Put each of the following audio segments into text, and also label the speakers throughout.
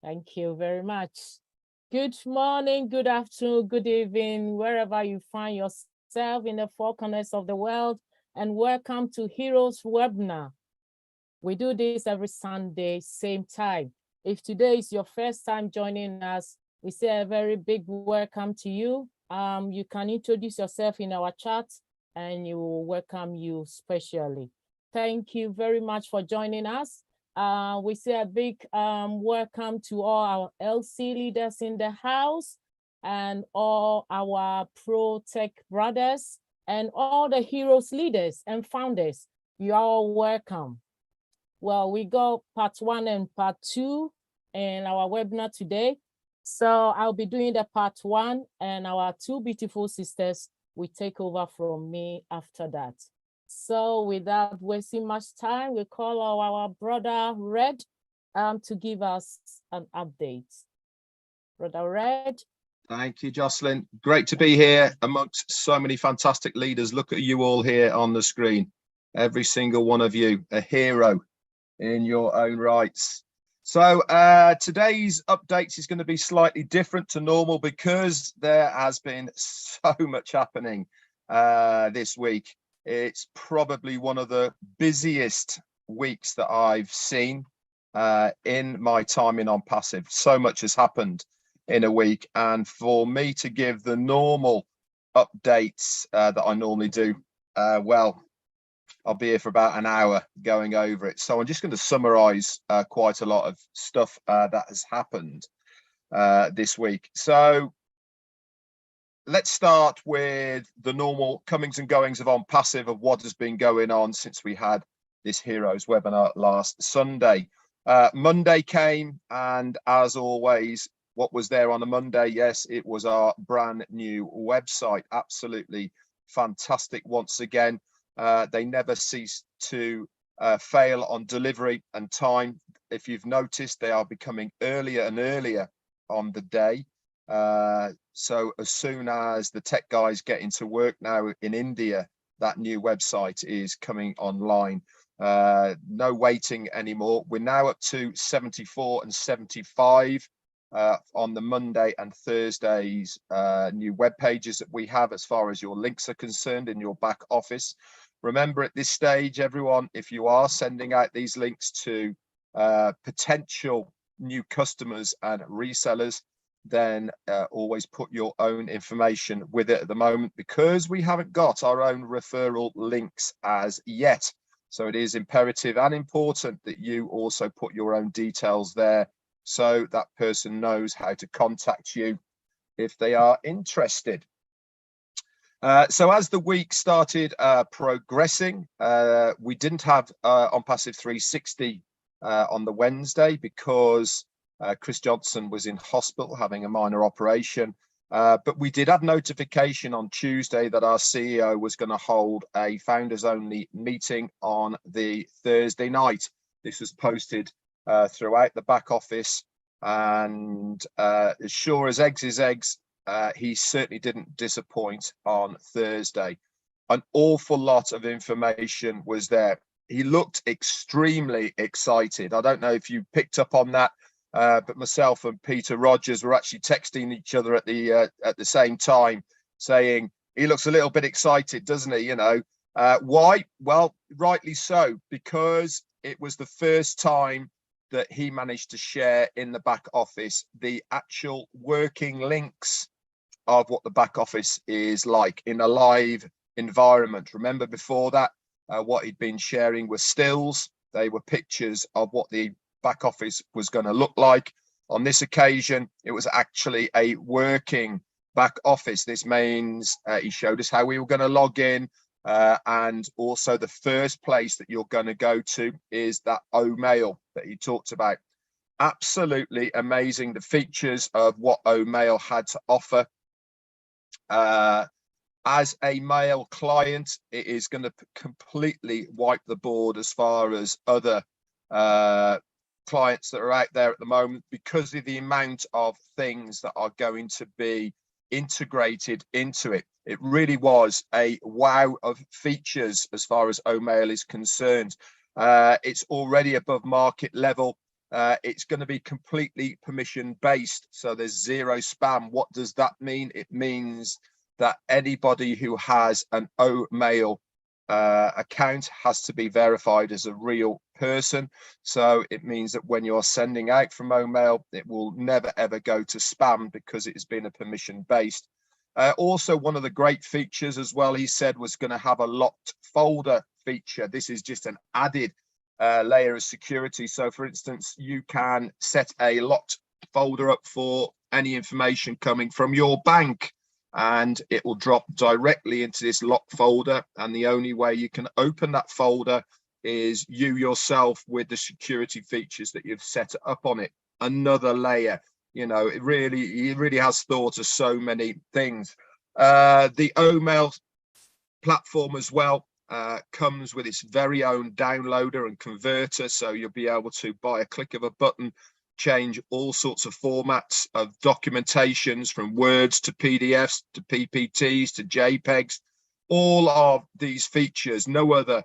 Speaker 1: Thank you very much. Good morning, good afternoon, good evening, wherever you find yourself in the four corners of the world, and welcome to Heroes Webinar. We do this every Sunday, same time. If today is your first time joining us, we say a very big welcome to you. You can introduce yourself in our chat and you will welcome you specially. Thank you very much for joining us. We say a big welcome to all our LC leaders in the house and all our pro tech brothers and all the heroes leaders and founders. You are all welcome. Well, we got part 1 and part 2 in our webinar today. So I'll be doing the part 1 and our 2 beautiful sisters will take over from me after that. So without wasting much time, we call our brother Red to give us an update. Brother Red.
Speaker 2: Thank you, Jocelyn. Great to be here amongst so many fantastic leaders. Look at you all here on the screen. Every single one of you, a hero in your own rights. So today's updates is going to be slightly different to normal because there has been so much happening this week. It's probably one of the busiest weeks that I've seen in my time in ONPASSIVE. So much has happened in a week, and for me to give the normal updates that I normally do, well, I'll be here for about an hour going over it. So I'm just going to summarize quite a lot of stuff that has happened this week. So let's start with the normal comings and goings of ONPASSIVE, of what has been going on since we had this Heroes webinar last Sunday. Monday came, and as always, what was there on a Monday? Yes, it was our brand new website. Absolutely fantastic once again. They never cease to fail on delivery and time. If you've noticed, they are becoming earlier and earlier on the day. So as soon as the tech guys get into work now in India, that new website is coming online. No waiting anymore. We're now up to 74 and 75 on the Monday and Thursdays new web pages that we have as far as your links are concerned in your back office. Remember, at this stage, everyone, if you are sending out these links to potential new customers and resellers, then always put your own information with it at the moment, because we haven't got our own referral links as yet. So it is imperative and important that you also put your own details there, so that person knows how to contact you if they are interested. So as the week started progressing, we didn't have ONPASSIVE 360 on the Wednesday because Chris Johnson was in hospital having a minor operation. But we did have notification on Tuesday that our CEO was going to hold a founders only meeting on the Thursday night. This was posted throughout the back office, and as sure as eggs is eggs, he certainly didn't disappoint on Thursday. An awful lot of information was there. He looked extremely excited. I don't know if you picked up on that, but myself and Peter Rogers were actually texting each other at the same time, saying he looks a little bit excited, doesn't he? You know, why? Well, rightly so, because it was the first time that he managed to share in the back office the actual working links of what the back office is like in a live environment. Remember, before that, what he'd been sharing were stills. They were pictures of what the back office was going to look like. On this occasion, it was actually a working back office. This means he showed us how we were going to log in, and also the first place that you're going to go to is that OMail that he talked about. Absolutely amazing, the features of what OMail had to offer. As a mail client, it is going to completely wipe the board as far as other clients that are out there at the moment, because of the amount of things that are going to be integrated into it. It really was a wow of features as far as OMail is concerned. It's already above market level. It's going to be completely permission based. So there's zero spam. What does that mean? It means that anybody who has an OMail account has to be verified as a real person. So it means that when you're sending out from OMail, it will never ever go to spam because it has been a permission based. Also, one of the great features as well, he said, was going to have a locked folder feature. This is just an added layer of security. So for instance, you can set a locked folder up for any information coming from your bank, and it will drop directly into this locked folder. And the only way you can open that folder is you yourself with the security features that you've set up on it. Another layer. You know, he really has thought of so many things. The OMail platform as well comes with its very own downloader and converter. So you'll be able to, by a click of a button, change all sorts of formats of documentations, from Words to PDFs to PPTs to JPEGs. All of these features, no other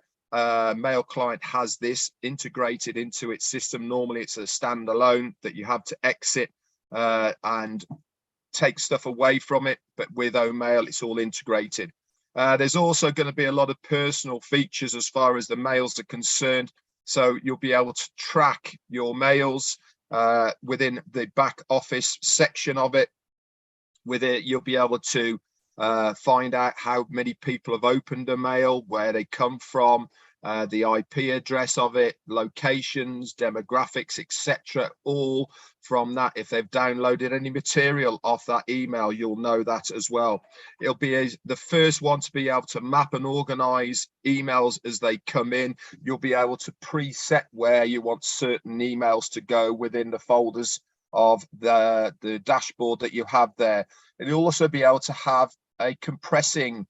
Speaker 2: mail client has this integrated into its system. Normally it's a standalone that you have to exit and take stuff away from it, but with OMail it's all integrated. There's also going to be a lot of personal features as far as the mails are concerned. So you'll be able to track your mails within the back office section of it. With it, you'll be able to find out how many people have opened a mail, where they come from, the IP address of it, locations, demographics, etc. All from that. If they've downloaded any material off that email, you'll know that as well. It'll be the first one to be able to map and organize emails as they come in. You'll be able to preset where you want certain emails to go within the folders of the dashboard that you have there. And you'll also be able to have a compressing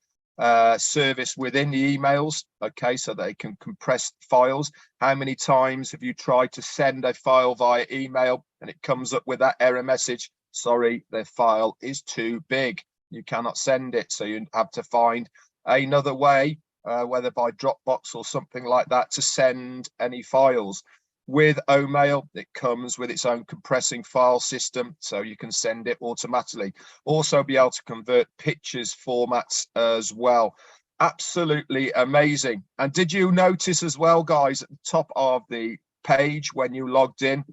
Speaker 2: service within the emails, okay, so they can compress files. How many times have you tried to send a file via email and it comes up with that error message? Sorry, the file is too big, you cannot send it. So you have to find another way, whether by Dropbox or something like that, to send any files. With OMail, it comes with its own compressing file system, so you can send it automatically. Also be able to convert pictures formats as well. Absolutely amazing. And did you notice as well, guys, at the top of the page when you logged in,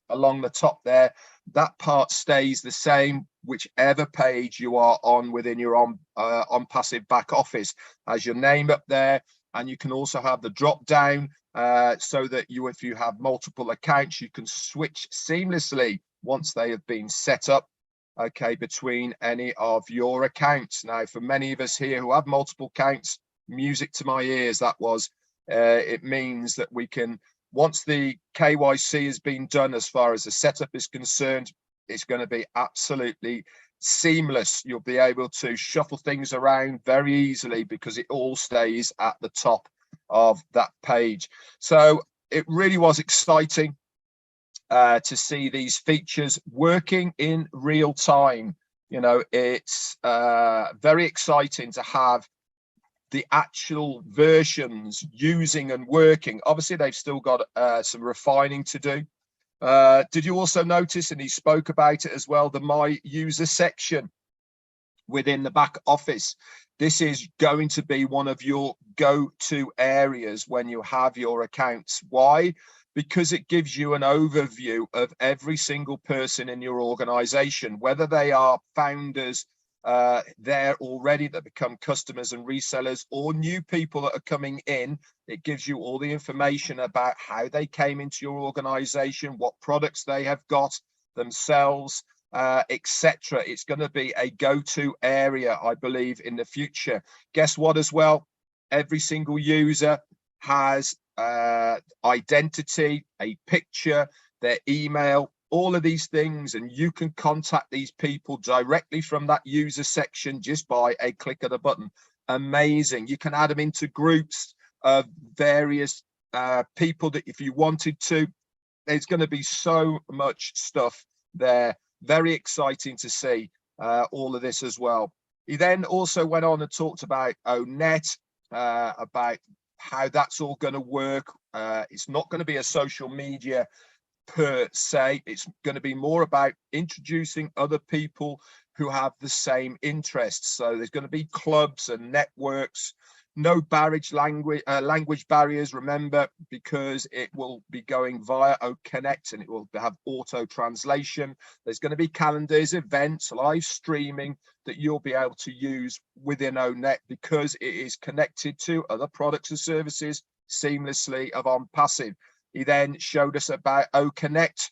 Speaker 2: along the top there, that part stays the same whichever page you are on within your ONPASSIVE back office. As your name up there, and you can also have the drop down so that if you have multiple accounts, you can switch seamlessly once they have been set up, okay, between any of your accounts. Now, for many of us here who have multiple accounts, music to my ears, that was. It means that we can, once the KYC has been done as far as the setup is concerned, it's going to be absolutely seamless. You'll be able to shuffle things around very easily because it all stays at the top of that page. So it really was exciting to see these features working in real time. You know, it's very exciting to have the actual versions using and working. Obviously, they've still got some refining to do. Did you also notice, and he spoke about it as well, the My User section within the back office? This is going to be one of your go-to areas when you have your accounts. Why? Because it gives you an overview of every single person in your organization, whether they are founders there already that become customers and resellers, or new people that are coming in. It gives you all the information about how they came into your organization, what products they have got themselves, etc. It's going to be a go-to area, I believe, in the future. Guess what as well? Every single user has identity, a picture, their email, all of these things, and you can contact these people directly from that user section just by a click of the button. Amazing. You can add them into groups of various people that if you wanted to. There's going to be so much stuff there. Very exciting to see all of this as well. He then also went on and talked about ONET, about how that's all going to work. It's not going to be a social media per se. It's going to be more about introducing other people who have the same interests. So there's going to be clubs and networks, no language barriers, remember, because it will be going via OConnect and it will have auto translation. There's going to be calendars, events, live streaming that you'll be able to use within ONET because it is connected to other products and services seamlessly of ONPASSIVE. He then showed us about OConnect,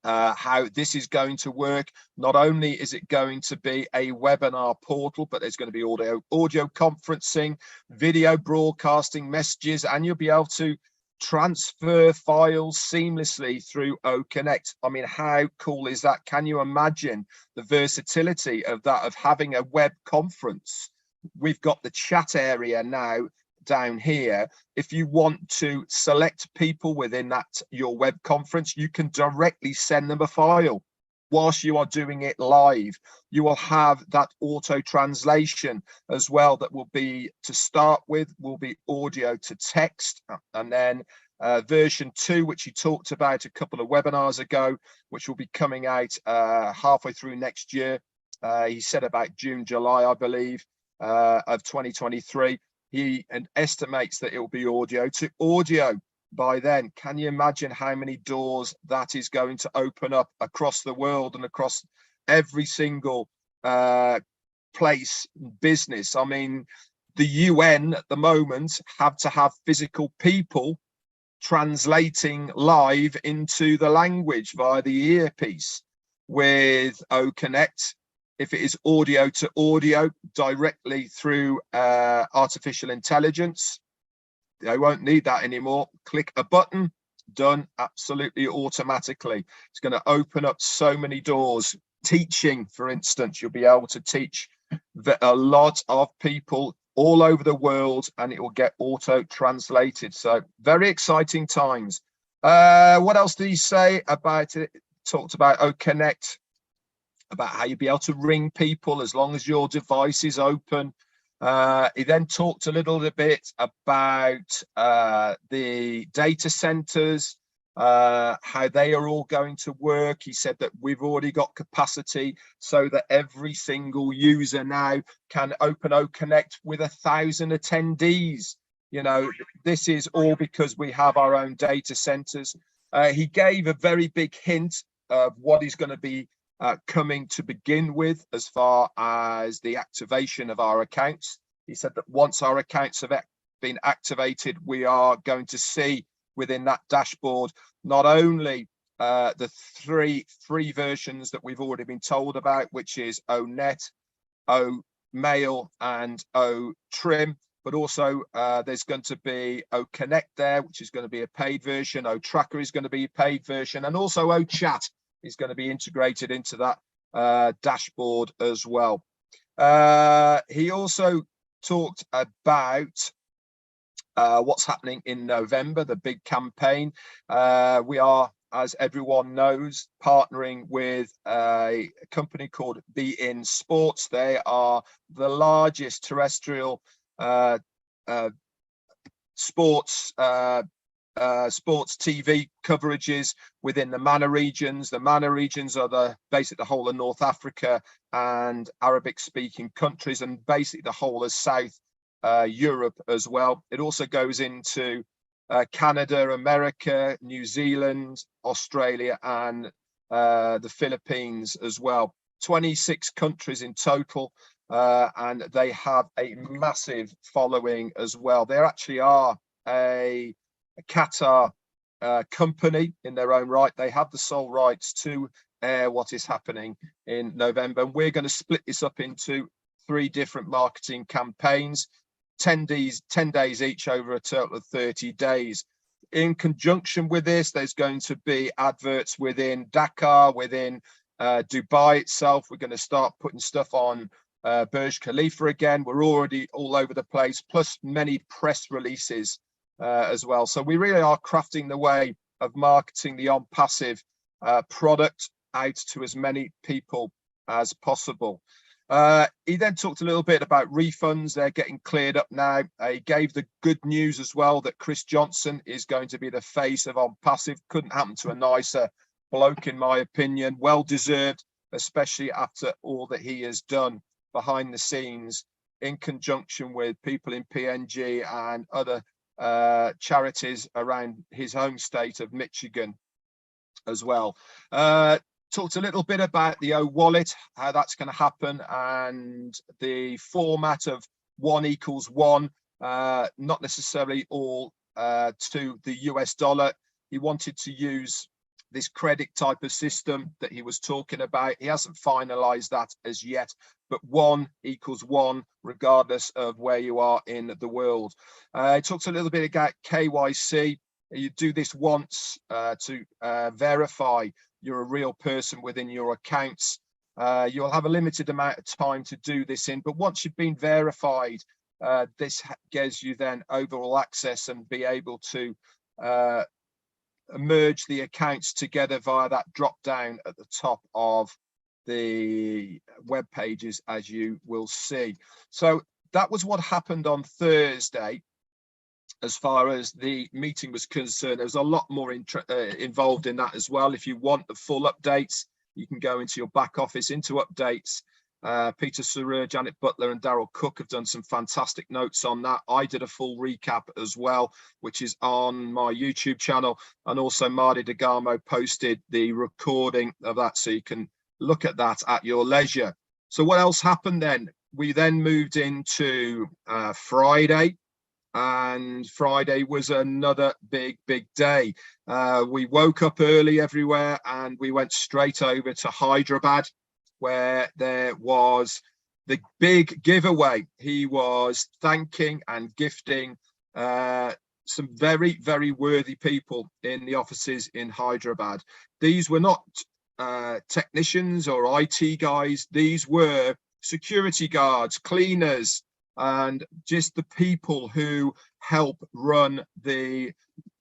Speaker 2: how this is going to work. Not only is it going to be a webinar portal, but there's going to be audio conferencing, video broadcasting, messages, and you'll be able to transfer files seamlessly through OConnect. I mean, how cool is that? Can you imagine the versatility of that, of having a web conference? We've got the chat area now down here. If you want to select people within that your web conference, you can directly send them a file whilst you are doing it live. You will have that auto translation as well. That will be, to start with, will be audio to text, and then version 2, which he talked about a couple of webinars ago, which will be coming out halfway through next year. He said about June, July, I believe, of 2023. He estimates that it will be audio to audio by then. Can you imagine how many doors that is going to open up across the world and across every single place, business? I mean, the UN at the moment have to have physical people translating live into the language via the earpiece. With OConnect, if it is audio to audio directly through artificial intelligence, they won't need that anymore. Click a button, done, absolutely automatically. It's going to open up so many doors. Teaching, for instance, you'll be able to teach a lot of people all over the world, and it will get auto translated. So very exciting times. What else did he say about it? Talked about OConnect, about how you'll be able to ring people as long as your device is open. He then talked a little bit about the data centers, how they are all going to work. He said that we've already got capacity so that every single user now can open OConnect with 1,000 attendees. You know, this is all because we have our own data centers. He gave a very big hint of what is going to be coming to begin with as far as the activation of our accounts. He said that once our accounts have been activated, we are going to see within that dashboard not only the three versions that we've already been told about, which is ONET, OMail, and OTrim, but also there's going to be OConnect there, which is going to be a paid version. OTracker is going to be a paid version, and also OChat is going to be integrated into that dashboard as well. He also talked about what's happening in November, the big campaign. We are, as everyone knows, partnering with a company called Be In Sports. They are the largest terrestrial sports TV coverages within the MENA regions. The MENA regions are basically the whole of North Africa and Arabic-speaking countries, and basically the whole of South Europe as well. It also goes into Canada, America, New Zealand, Australia, and the Philippines as well. 26 countries in total, and they have a massive following as well. They actually are a Qatar company in their own right. They have the sole rights to air what is happening in November. And we're going to split this up into 3 different marketing campaigns, 10 days each over a total of 30 days. In conjunction with this, there's going to be adverts within Dakar, within Dubai itself. We're going to start putting stuff on Burj Khalifa again. We're already all over the place, plus many press releases as well. So we really are crafting the way of marketing the ONPASSIVE product out to as many people as possible. He then talked a little bit about refunds. They're getting cleared up now. He gave the good news as well that Chris Johnson is going to be the face of ONPASSIVE. Couldn't happen to a nicer bloke, in my opinion. Well deserved, especially after all that he has done behind the scenes in conjunction with people in PNG and other charities around his home state of Michigan as well. Talked a little bit about the O-Wallet, how that's going to happen, and the format of 1 = 1, not necessarily all to the US dollar. He wanted to use this credit type of system that he was talking about. He hasn't finalized that as yet, but 1 = 1, regardless of where you are in the world. He talks a little bit about KYC. You do this once to verify you're a real person within your accounts. You'll have a limited amount of time to do this in, but once you've been verified, this gives you then overall access and be able to merge the accounts together via that drop down at the top of the web pages, as you will see. So that was what happened on Thursday. As far as the meeting was concerned, there was a lot more involved in that as well. If you want the full updates, you can go into your back office, into updates. Peter Surur, Janet Butler and Daryl Cook have done some fantastic notes on that. I did a full recap as well, which is on my YouTube channel. And also Marty DeGamo posted the recording of that, so you can look at that at your leisure. So what else happened then? We then moved into Friday. And Friday was another big day. We woke up early everywhere and we went straight over to Hyderabad, where there was the big giveaway. He was thanking and gifting some very worthy people in the offices in Hyderabad. These were not technicians or IT guys. These were security guards, cleaners, and just the people who help run the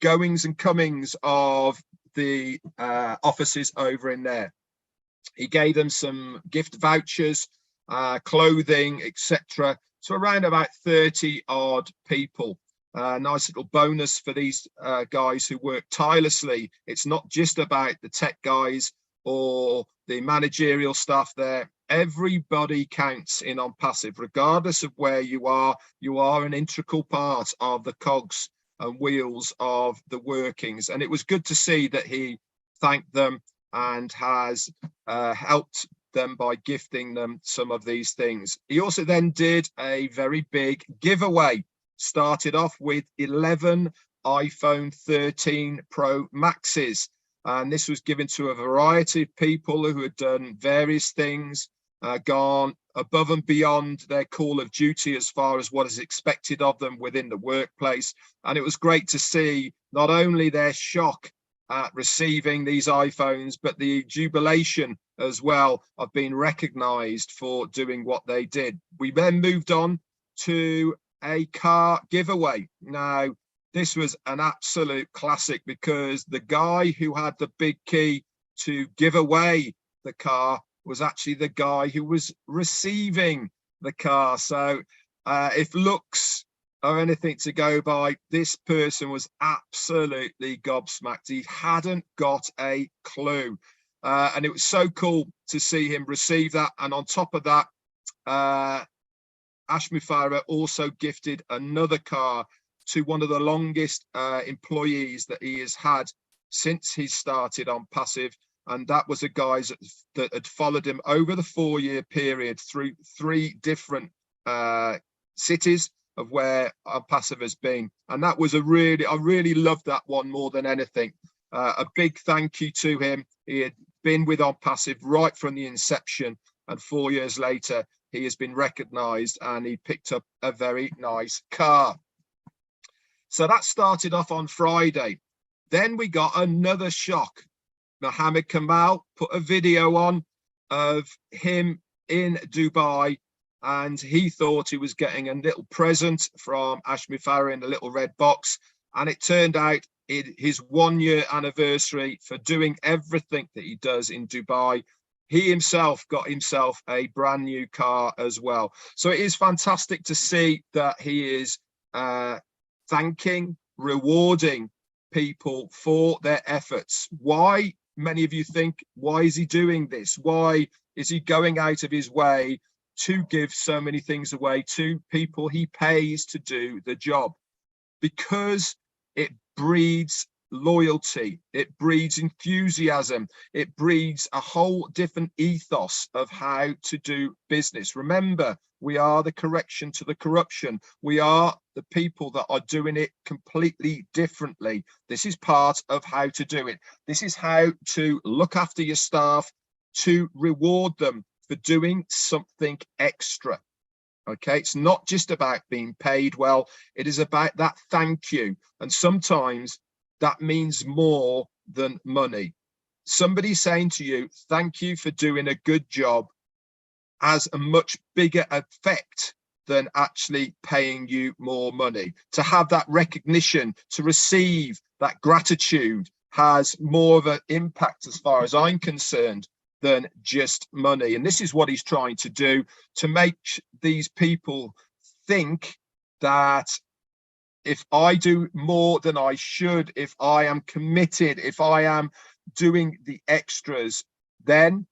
Speaker 2: goings and comings of the offices over in there. He gave them some gift vouchers, clothing, etc. So around about 30 odd people. Nice little bonus for these guys who work tirelessly. It's not just about the tech guys or the managerial staff there. Everybody counts in ONPASSIVE, regardless of where you are. You are an integral part of the cogs and wheels of the workings. And it was good to see that he thanked them and has helped them by gifting them some of these things. He also then did a very big giveaway. Started off with 11 iPhone 13 Pro Maxes. And this was given to a variety of people who had done various things, gone above and beyond their call of duty as far as what is expected of them within the workplace. And it was great to see not only their shock at receiving these iPhones, but the jubilation as well of being recognized for doing what they did. We then moved on to a car giveaway. Now, this was an absolute classic because the guy who had the big key to give away the car was actually the guy who was receiving the car. So if looks are anything to go by, this person was absolutely gobsmacked. He hadn't got a clue. And it was so cool to see him receive that. And on top of that, Ashmi Farah also gifted another car to one of the longest employees that he has had since he started ONPASSIVE. And that was a guy that had followed him over the 4-year period through 3 different cities of where ONPASSIVE has been. And that was I really loved that one more than anything. A big thank you to him. He had been with ONPASSIVE right from the inception, and 4 years later, he has been recognized and he picked up a very nice car. So that started off on Friday. Then we got another shock. Mohammed Kamal put a video on of him in Dubai, and he thought he was getting a little present from Ashmi Farah in a little red box. And it turned out his 1-year anniversary for doing everything that he does in Dubai. he himself got himself a brand new car as well. So it is fantastic to see that he is thanking, rewarding people for their efforts. Why? Many of you think, why is he doing this? Why is he going out of his way to give so many things away to people he pays to do the job? Because it breeds loyalty, it breeds enthusiasm, it breeds a whole different ethos of how to do business. Remember, we are the correction to the corruption. We are the people that are doing it completely differently. This is part of how to do it. This is how to look after your staff, to reward them for doing something extra. Okay, it's not just about being paid well, it is about that thank you. And sometimes that means more than money. Somebody saying to you, thank you for doing a good job, has a much bigger effect than actually paying you more money. To have that recognition, to receive that gratitude has more of an impact, as far as I'm concerned, than just money. And this is what he's trying to do, to make these people think that if I do more than I should, if I am committed, if I am doing the extras, then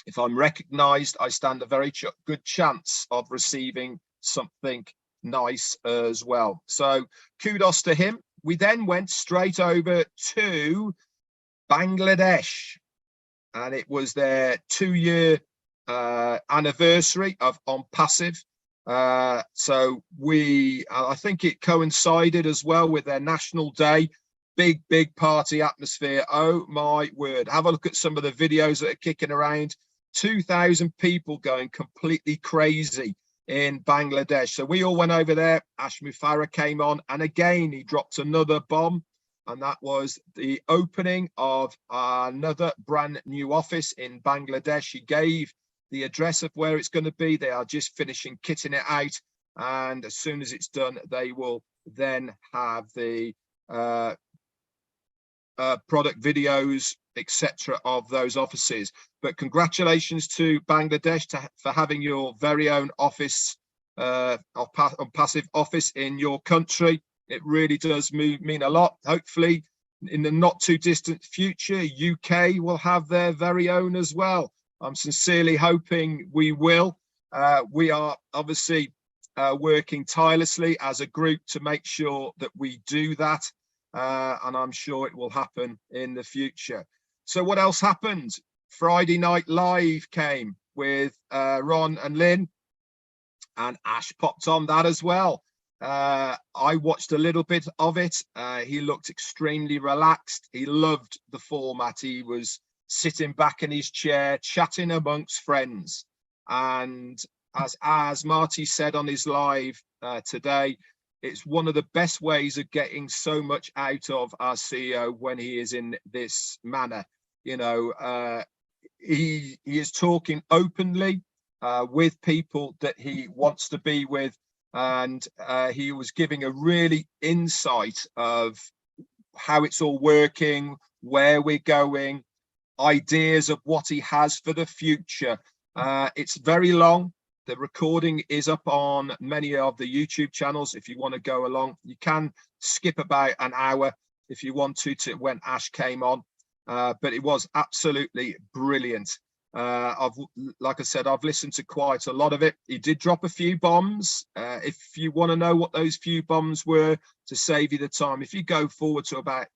Speaker 2: if I'm recognized, I stand a very good chance of receiving something nice as well. So kudos to him. We then went straight over to Bangladesh, and it was their 2-year anniversary of ONPASSIVE. So I think it coincided as well with their National Day. Big party atmosphere. Oh my word. Have a look at some of the videos that are kicking around. 2,000 people going completely crazy in Bangladesh. So we all went over there. Ash Mufarah came on, and again, he dropped another bomb. And that was the opening of another brand new office in Bangladesh. He gave the address of where it's going to be. They are just finishing kitting it out. And as soon as it's done, they will then have the product videos, etc., of those offices. But congratulations to Bangladesh for having your very own office, ONPASSIVE office in your country. It really does mean a lot. Hopefully, in the not too distant future, UK will have their very own as well. I'm sincerely hoping we will. We are obviously working tirelessly as a group to make sure that we do that. And I'm sure it will happen in the future. So what else happened? Friday Night Live came with Ron and Lynn, and Ash popped on that as well. I watched a little bit of it. He looked extremely relaxed. He loved the format. He was sitting back in his chair, chatting amongst friends. And as Marty said on his live today, it's one of the best ways of getting so much out of our CEO when he is in this manner. You know, he is talking openly with people that he wants to be with. And he was giving a really insight of how it's all working, where we're going, ideas of what he has for the future. It's very long. The recording is up on many of the YouTube channels. If you want to go along, you can skip about an hour if you want to when Ash came on. But it was absolutely brilliant. Like I said, I've listened to quite a lot of it. He did drop a few bombs. If you want to know what those few bombs were, to save you the time, if you go forward to about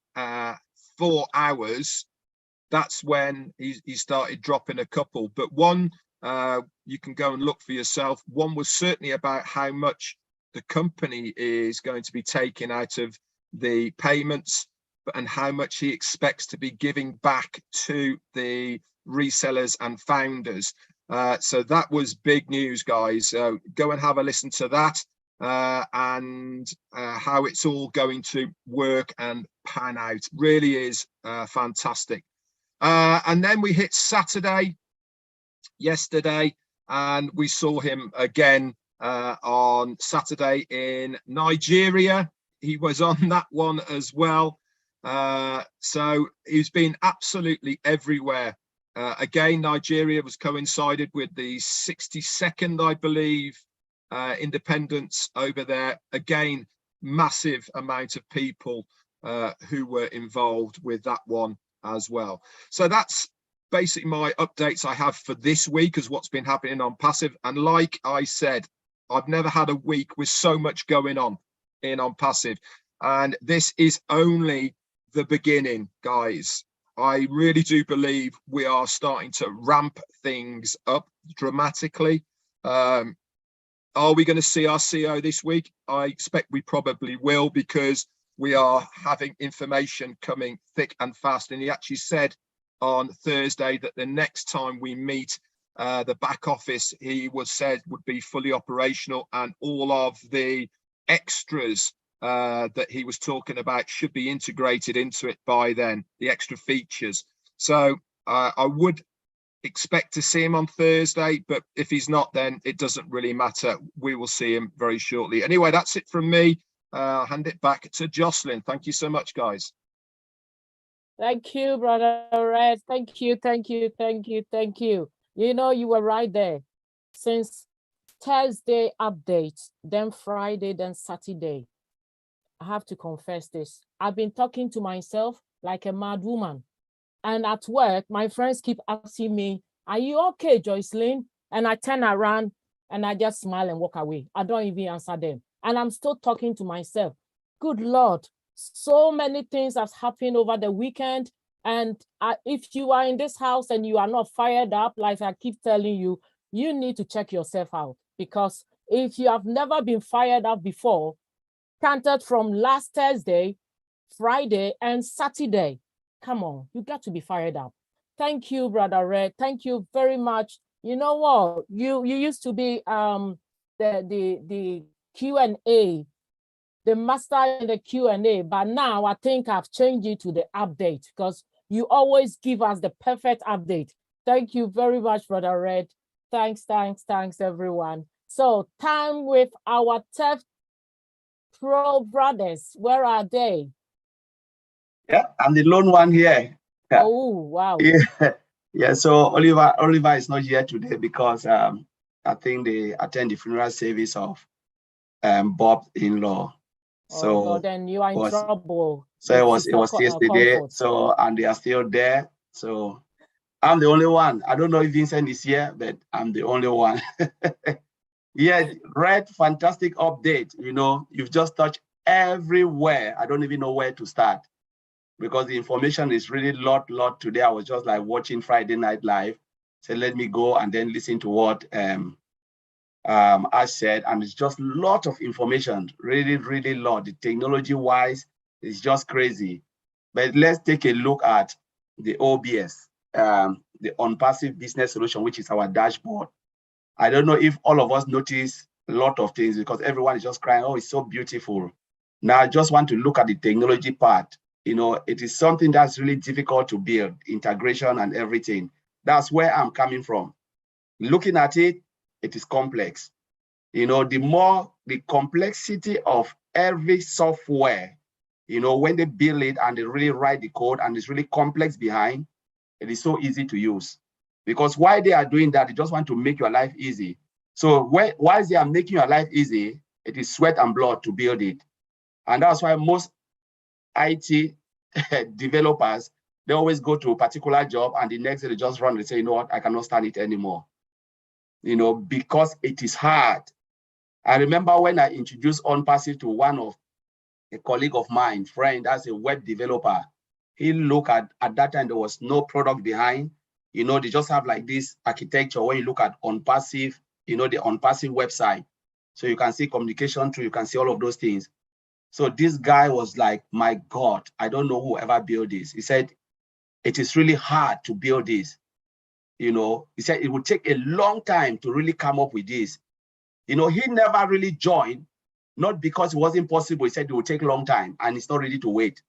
Speaker 2: 4 hours, that's when he started dropping a couple. But one, you can go and look for yourself. One was certainly about how much the company is going to be taking out of the payments, and how much he expects to be giving back to the resellers and founders. So that was big news, guys. Go and have a listen to that, and how it's all going to work and pan out. Really is fantastic. And then we hit Saturday yesterday, and we saw him again on Saturday in Nigeria. He was on that one as well. So he's been absolutely everywhere Again, Nigeria was coincided with the 62nd, I believe, independence over there. Again, massive amount of people who were involved with that one as well. So that's basically my updates I have for this week as what's been happening on Passive. And like I said, I've never had a week with so much going on in OnPassive. And this is only the beginning, guys. I really do believe we are starting to ramp things up dramatically. Are we going to see our CEO this week? I expect we probably will, because we are having information coming thick and fast. And he actually said on Thursday that the next time we meet, the back office, he was said would be fully operational, and all of the extras that he was talking about should be integrated into it by then, the extra features. So I would expect to see him on Thursday, but if he's not, then it doesn't really matter. We will see him very shortly. Anyway, that's it from me. I'll hand it back to Jocelyn. Thank you so much, guys.
Speaker 1: Thank you, Brother Red. Thank you, thank you, thank you, thank you. You know, you were right there. Since Thursday update, then Friday, then Saturday, I have to confess this. I've been talking to myself like a mad woman. And at work, my friends keep asking me, are you okay, Jocelyn? And I turn around and I just smile and walk away. I don't even answer them. And I'm still talking to myself. Good Lord, so many things have happened over the weekend. And if you are in this house and you are not fired up, like I keep telling you, you need to check yourself out. Because if you have never been fired up before, counted from last Thursday, Friday, and Saturday, come on, you got to be fired up. Thank you, Brother Red. Thank you very much. You know what? You used to be the Q&A, the master in the Q&A, but now I think I've changed it to the update, because you always give us the perfect update. Thank you very much, Brother Red. Thanks, everyone. So time with our Tech Pro brothers. Where are they?
Speaker 3: Yeah, I'm the lone one here. Yeah.
Speaker 1: Oh, wow.
Speaker 3: Yeah, so Oliver is not here today because I think they attend the funeral service of Bob's in-law. So
Speaker 1: God, then you are in trouble.
Speaker 3: So it was yesterday.
Speaker 1: Comfort.
Speaker 3: So, and they are still there. So I'm the only one. I don't know if Vincent is here, but I'm the only one. Yeah, Red, fantastic update. You know, you've just touched everywhere. I don't even know where to start, because the information is really lot today. I was just like watching Friday Night Live. So let me go and then listen to what Ash said, and it's just a lot of information, really lot. The technology wise, it's just crazy. But let's take a look at the OBS, the OnPassive Business Solution, which is our dashboard. I don't know if all of us notice a lot of things, because everyone is just crying, oh, it's so beautiful. Now I just want to look at the technology part. You know, it is something that's really difficult to build, integration and everything. That's where I'm coming from. Looking at it, it is complex. You know, the more the complexity of every software, you know, when they build it and they really write the code and it's really complex behind, it is so easy to use. Because while they are doing that, they just want to make your life easy. So while they are making your life easy, it is sweat and blood to build it. And that's why most IT developers, they always go to a particular job and the next day they just run and say, you know what, I cannot stand it anymore. You know, because it is hard. I remember when I introduced OnPassive to one of a colleague of mine, friend, as a web developer, he looked at that time, there was no product behind. You know, they just have like this architecture. When you look at OnPassive, you know, the OnPassive website. So you can see communication through, you can see all of those things. So this guy was like, my God, I don't know who ever built this. He said, it is really hard to build this. You know, he said it would take a long time to really come up with this. You know, he never really joined, not because it wasn't possible. He said it would take a long time and he's not ready to wait.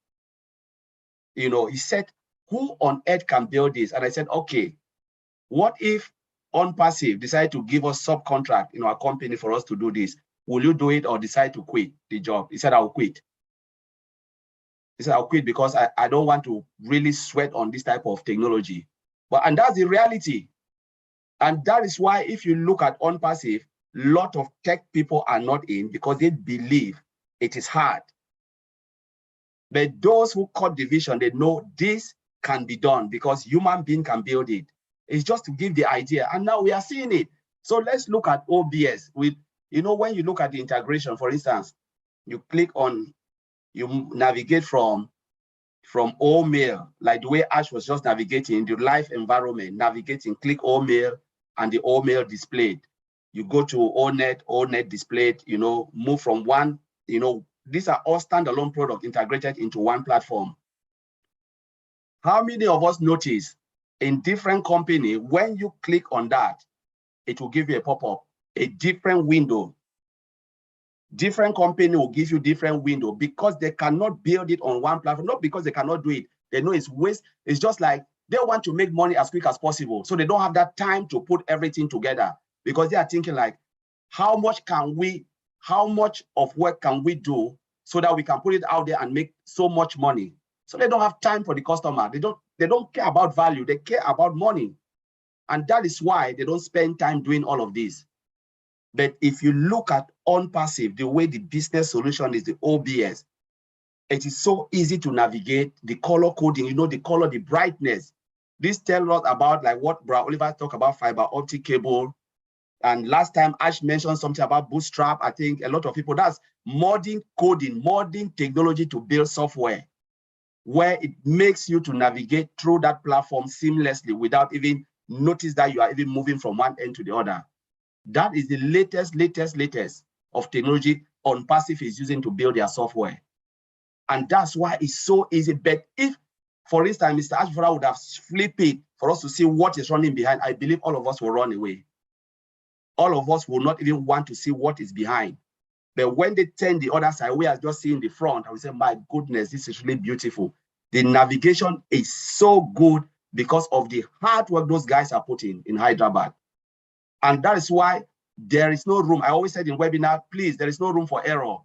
Speaker 3: You know, he said, who on earth can build this? And I said, okay, what if OnPassive decide to give us subcontract in our company for us to do this? Will you do it or decide to quit the job? He said, I'll quit. He said, I'll quit because I don't want to really sweat on this type of technology. And that's the reality. And that is why if you look at ONPASSIVE, a lot of tech people are not in because they believe it is hard. But those who caught the vision, they know this can be done because human being can build it. It's just to give the idea. And now we are seeing it. So let's look at OBS. With, when you look at the integration, for instance, you click on, you navigate from all mail, like the way Ash was just navigating the live environment, navigating, click all mail, and the all mail displayed. You go to all net displayed, move from one, these are all standalone products integrated into one platform. How many of us notice in different company, when you click on that, it will give you a pop-up, a different window. Different company will give you different window because they cannot build it on one platform, not because they cannot do it. They know it's waste. It's just like they want to make money as quick as possible. So they don't have that time to put everything together because they are thinking like, how much of work can we do so that we can put it out there and make so much money? So they don't have time for the customer. They don't care about value. They care about money. And that is why they don't spend time doing all of this. But if you look at ONPASSIVE, the way the business solution is, the OBS, it is so easy to navigate. The color coding, the color, the brightness. This tells us about like what Brad Oliver talked about, fiber optic cable. And last time Ash mentioned something about Bootstrap. I think a lot of people, that's modern coding, modern technology to build software, where it makes you to navigate through that platform seamlessly without even notice that you are even moving from one end to the other. That is the latest of technology ONPASSIVE is using to build their software. And that's why it's so easy. But if, for instance, Mr. Ashford would have flipped it for us to see what is running behind, I believe all of us will run away. All of us will not even want to see what is behind. But when they turn the other side, we are just seeing the front, and we say, my goodness, this is really beautiful. The navigation is so good because of the hard work those guys are putting in Hyderabad. And that is why there is no room. I always said in webinar, please, there is no room for error.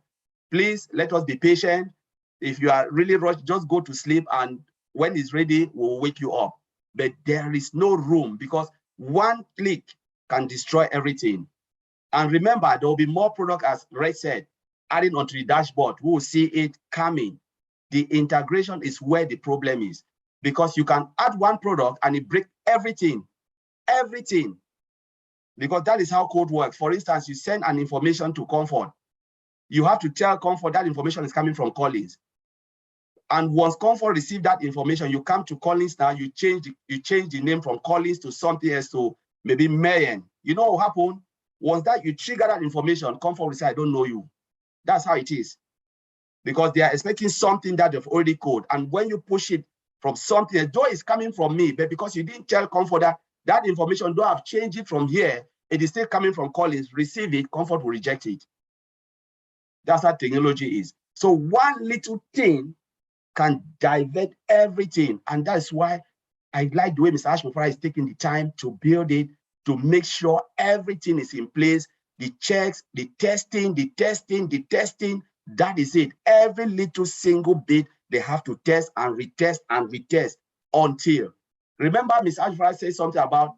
Speaker 3: Please let us be patient. If you are really rushed, just go to sleep, and when it's ready, we'll wake you up. But there is no room because one click can destroy everything. And remember, there will be more product, as Ray said, adding onto the dashboard. We will see it coming. The integration is where the problem is, because you can add one product and it breaks everything, because that is how code works. For instance, you send an information to Comfort. You have to tell Comfort that information is coming from Collins. And once Comfort receives that information, you come to Collins now, you change the name from Collins to something else, to maybe Mayen. You know what happened? Once that you trigger that information, Comfort will say, I don't know you. That's how it is. Because they are expecting something that they've already coded. And when you push it from something, though it's coming from me, but because you didn't tell Comfort that information, though I've changed it from here, it is still coming from Collins, receive it, Comfort will reject it. That's how technology is. So one little thing can divert everything. And that's why I like the way Mr. Ashmufara is taking the time to build it, to make sure everything is in place, the checks, the testing, that is it. Every little single bit, they have to test and retest until. Remember, Mr. Ashmufara said something about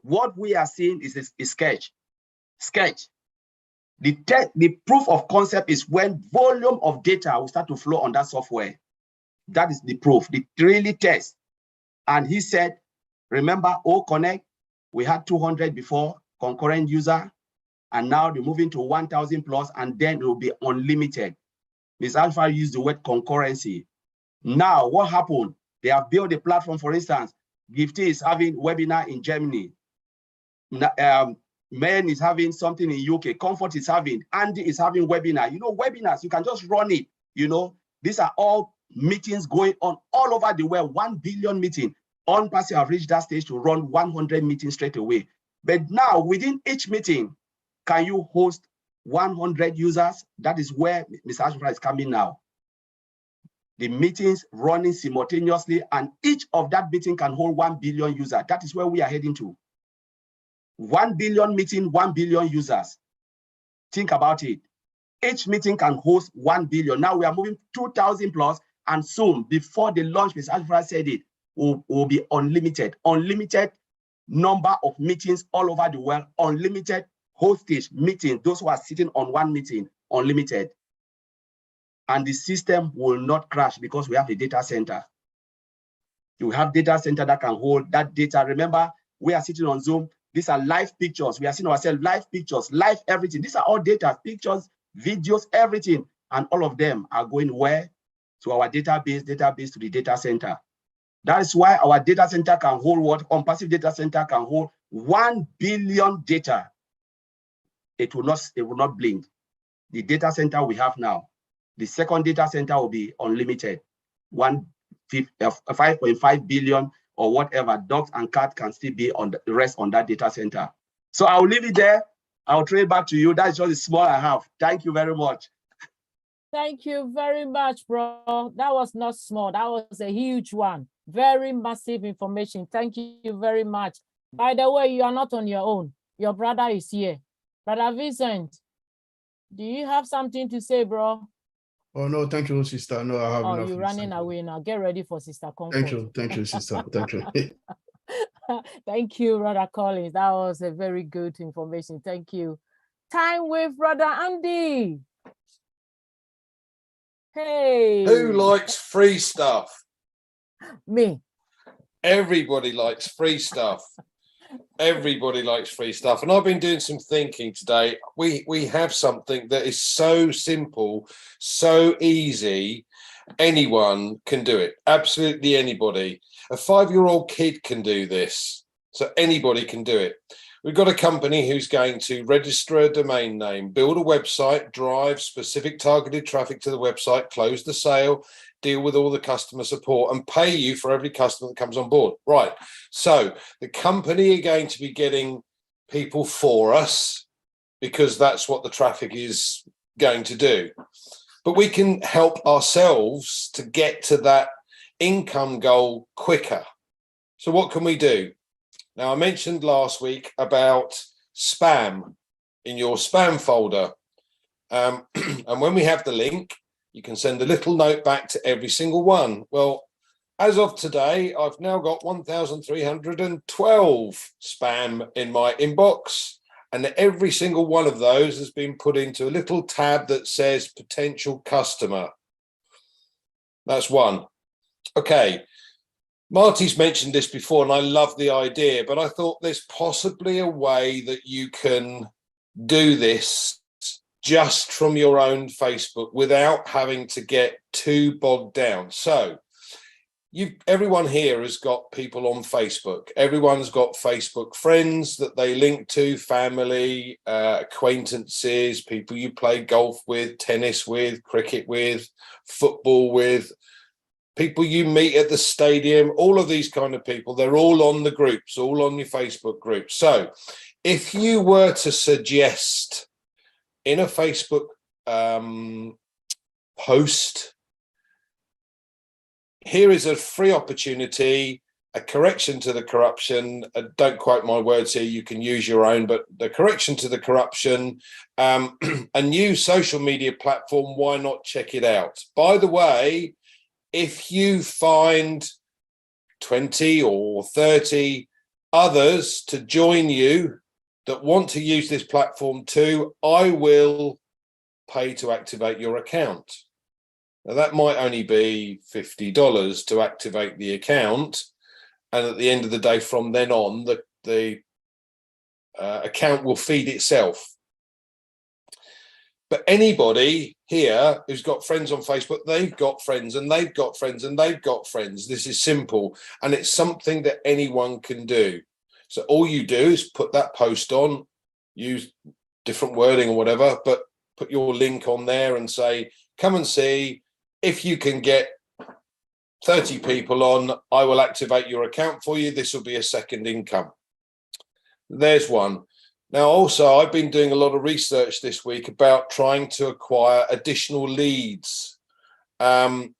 Speaker 3: what we are seeing is a sketch. The proof of concept is when volume of data will start to flow on that software. That is the proof, the really test. And he said, remember, OConnect, we had 200 before, concurrent user, and now they're moving to 1,000 plus, and then it will be unlimited. Ms. Alpha used the word concurrency. Now, what happened? They have built a platform, for instance, Gifty is having webinar in Germany. Men is having something in UK. Comfort is having, Andy is having webinar. Webinars, you can just run it. These are all meetings going on all over the world, 1 billion meeting. ONPASSIVE have reached that stage to run 100 meetings straight away. But now, within each meeting, can you host 100 users? That is where Mr. Ashford is coming now. The meetings running simultaneously, and each of that meeting can hold 1 billion users. That is where we are heading to. 1 billion meeting, 1 billion users. Think about it. Each meeting can host 1 billion. Now we are moving 2,000 plus, and soon, before the launch, Mr. Alfred said it, will be unlimited. Unlimited number of meetings all over the world, unlimited hostage meetings, those who are sitting on one meeting, unlimited. And the system will not crash because we have a data center. You have data center that can hold that data. Remember, we are sitting on Zoom. These are live pictures. We are seeing ourselves, live pictures, live everything. These are all data, pictures, videos, everything. And all of them are going where? To our database to the data center. That is why our data center can hold what? ONPASSIVE data center can hold 1 billion data. It will not blink. The data center we have now, the second data center will be unlimited. 5.5 billion or whatever, dogs and cats can still be on the rest on that data center. So I'll leave it there. I'll trade back to you. That's just the small I have. Thank you very much.
Speaker 1: Thank you very much, bro. That was not small. That was a huge one. Very massive information. Thank you very much. By the way, you are not on your own. Your brother is here. Brother Vincent, do you have something to say, bro?
Speaker 4: Oh, no, thank you, sister. No, I have enough.
Speaker 1: Oh, you're running away now. Get ready for Sister Comfort.
Speaker 4: Thank you, sister. Thank you.
Speaker 1: Thank you, Brother Collins. That was a very good information. Thank you. Time with Brother Andy. Hey.
Speaker 5: Who likes free stuff?
Speaker 1: Me.
Speaker 5: Everybody likes free stuff. Everybody likes free stuff. And I've been doing some thinking today. We have something that is so simple, so easy. Anyone can do it. Absolutely anybody. A 5-year-old kid can do this. So anybody can do it. We've got a company who's going to register a domain name, build a website, drive specific targeted traffic to the website, close the sale, deal with all the customer support, and pay you for every customer that comes on board. Right. So the company are going to be getting people for us because that's what the traffic is going to do. But we can help ourselves to get to that income goal quicker. So what can we do? Now, I mentioned last week about spam in your spam folder. And when we have the link, you can send a little note back to every single one. Well, as of today, I've now got 1,312 spam in my inbox. And every single one of those has been put into a little tab that says potential customer. That's one. Okay. Marty's mentioned this before, and I love the idea, but I thought there's possibly a way that you can do this just from your own Facebook without having to get too bogged down. So everyone here has got people on Facebook. Everyone's got Facebook friends that they link to, family, acquaintances, people you play golf with, tennis with, cricket with, football with, people you meet at the stadium, all of these kind of people, they're all on the groups, all on your Facebook group. So if you were to suggest in a Facebook post, here is a free opportunity, a correction to the corruption. Don't quote my words here, you can use your own, but the correction to the corruption, a new social media platform, why not check it out? By the way, if you find 20 or 30 others to join you that want to use this platform too, I will pay to activate your account. Now, that might only be $50 to activate the account. And at the end of the day, from then on, the account will feed itself. But anybody here who's got friends on Facebook, they've got friends and they've got friends and they've got friends. This is simple. And it's something that anyone can do. So all you do is put that post on, use different wording or whatever, but put your link on there and say, come and see. If you can get 30 people on, I will activate your account for you. This will be a second income. There's one. Now, also, I've been doing a lot of research this week about trying to acquire additional leads. And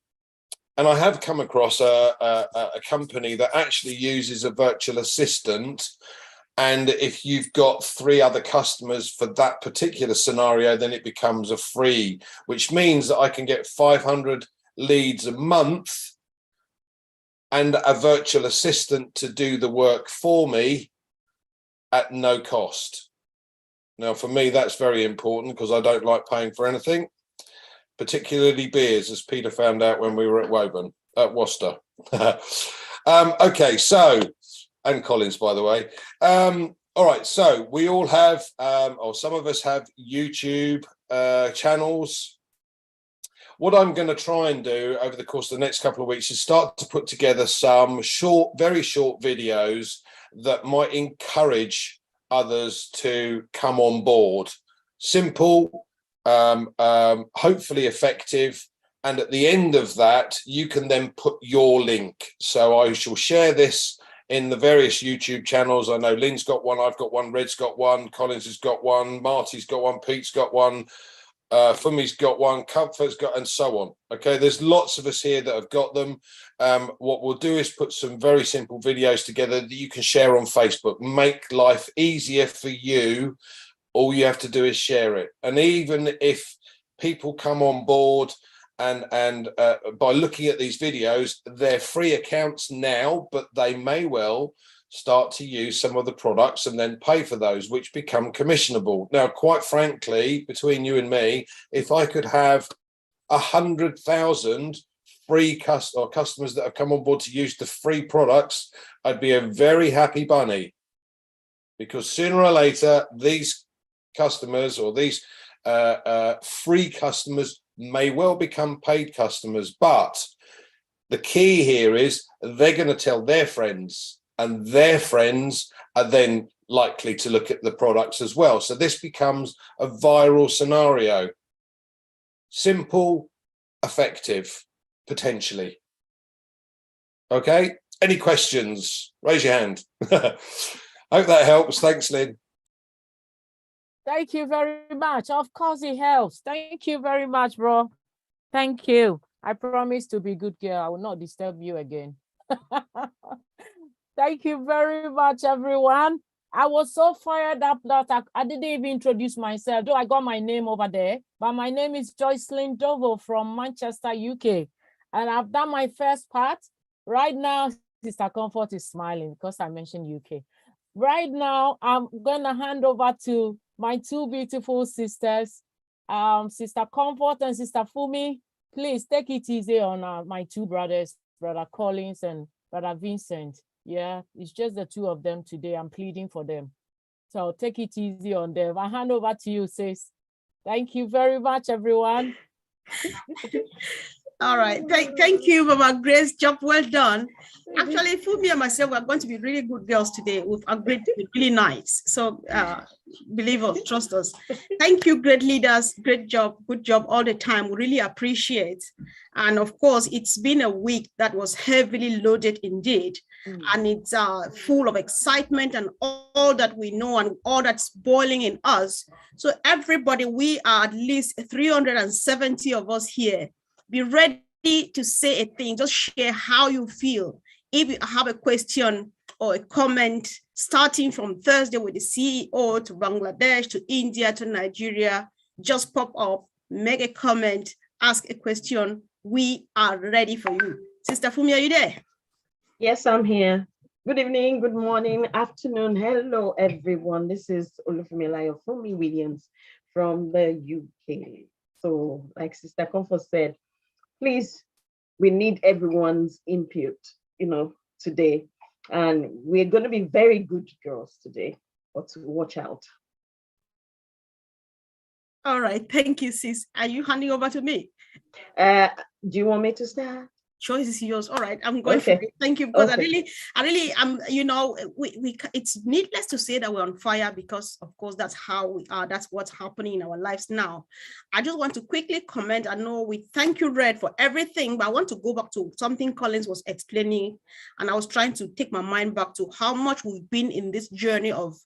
Speaker 5: I have come across a company that actually uses a virtual assistant. And if you've got 3 other customers for that particular scenario, then it becomes a free, which means that I can get 500 leads a month and a virtual assistant to do the work for me at no cost. Now, for me, that's very important because I don't like paying for anything, particularly beers, as Peter found out when we were at Worcester. Okay, so, and Collins, by the way. All right, so we all have, or some of us have YouTube channels. What I'm going to try and do over the course of the next couple of weeks is start to put together some short, very short videos that might encourage others to come on board. Simple, hopefully effective. And at the end of that, you can then put your link. So I shall share this in the various YouTube channels. I know Lynn's got one, I've got one, Red's got one, Collins has got one, Marty's got one, Pete's got one, Fumi's got one, Comfort's got, and so on. Okay, there's lots of us here that have got them. What we'll do is put some very simple videos together that you can share on Facebook. Make life easier for you. All you have to do is share it. And even if people come on board and by looking at these videos, they're free accounts now, but they may well start to use some of the products and then pay for those, which become commissionable. Now, quite frankly, between you and me, if I could have 100,000 free customers that have come on board to use the free products, I'd be a very happy bunny, because sooner or later, these customers or these free customers may well become paid customers. But the key here is they're going to tell their friends, and their friends are then likely to look at the products as well. So this becomes a viral scenario. Simple, effective, potentially. Okay, any questions? Raise your hand. Hope that helps. Thanks, Lynn.
Speaker 1: Thank you very much. Of course it helps. Thank you very much, bro. Thank you. I promise to be a good girl. I will not disturb you again. Thank you very much, everyone. I was so fired up that I didn't even introduce myself, though I got my name over there. But my name is Joycelyn Dovo from Manchester, UK. And I've done my first part. Right now, Sister Comfort is smiling because I mentioned UK. Right now, I'm going to hand over to my two beautiful sisters, Sister Comfort and Sister Fumi. Please take it easy on my two brothers, Brother Collins and Brother Vincent. Yeah, it's just the two of them today. I'm pleading for them. So take it easy on them. I hand over to you, sis. Thank you very much, everyone.
Speaker 6: All right. Thank you, Mama Grace. Job well done. Actually, Fumi and myself are going to be really good girls today. We've agreed to be really nice. So believe us, trust us. Thank you, great leaders. Great job. Good job all the time. We really appreciate. And of course, it's been a week that was heavily loaded indeed. And it's full of excitement and all that we know and all that's boiling in us. So everybody, we are at least 370 of us here. Be ready to say a thing. Just share how you feel. If you have a question or a comment, starting from Thursday with the CEO to Bangladesh, to India, to Nigeria, just pop up, make a comment, ask a question. We are ready for you. Sister Fumi, are you there?
Speaker 7: Yes, I'm here. Good evening, good morning, afternoon. Hello, everyone. This is Olufemilayo Fumi Williams from the UK. So, like Sister Comfort said, please, we need everyone's input, today. And we're going to be very good girls today, but watch out.
Speaker 6: All right. Thank you, sis. Are you handing over to me?
Speaker 7: Do you want me to start?
Speaker 6: Choice is yours. All right, I'm going for it. Thank you, because I really, it's needless to say that we're on fire, because of course that's how we are. That's what's happening in our lives now. I just want to quickly comment. I know we thank you, Red, for everything, but I want to go back to something Collins was explaining, and I was trying to take my mind back to how much we've been in this journey of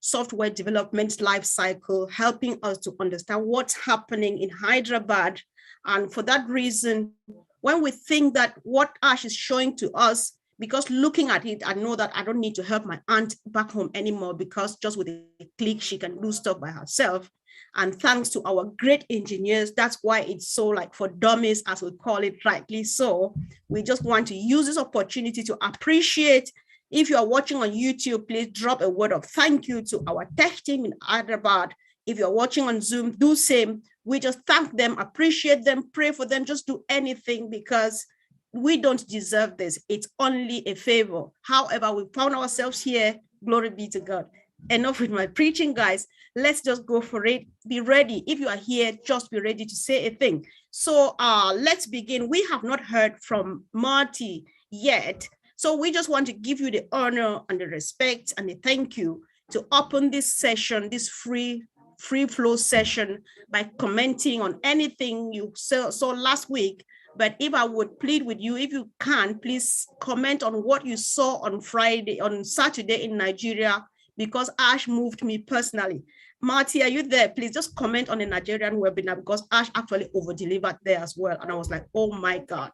Speaker 6: software development life cycle, helping us to understand what's happening in Hyderabad. And for that reason, when we think that what Ash is showing to us, because looking at it, I know that I don't need to help my aunt back home anymore, because just with a click, she can do stuff by herself. And thanks to our great engineers, that's why it's so like for dummies, as we call it, rightly so. We just want to use this opportunity to appreciate. If you are watching on YouTube, please drop a word of thank you to our tech team in Hyderabad. If you're watching on Zoom, do same. We just thank them, appreciate them, pray for them, just do anything, because we don't deserve this. It's only a favor. However, we found ourselves here. Glory be to God. Enough with my preaching, guys. Let's just go for it. Be ready. If you are here, just be ready to say a thing. So let's begin. We have not heard from Marty yet. So we just want to give you the honor and the respect and the thank you to open this session, this free flow session, by commenting on anything you saw last week. But if I would plead with you, if you can, please comment on what you saw on Saturday in Nigeria, because Ash moved me personally. Marty, are you there? Please just comment on the Nigerian webinar, because Ash actually over-delivered there as well. And I was like, oh my God.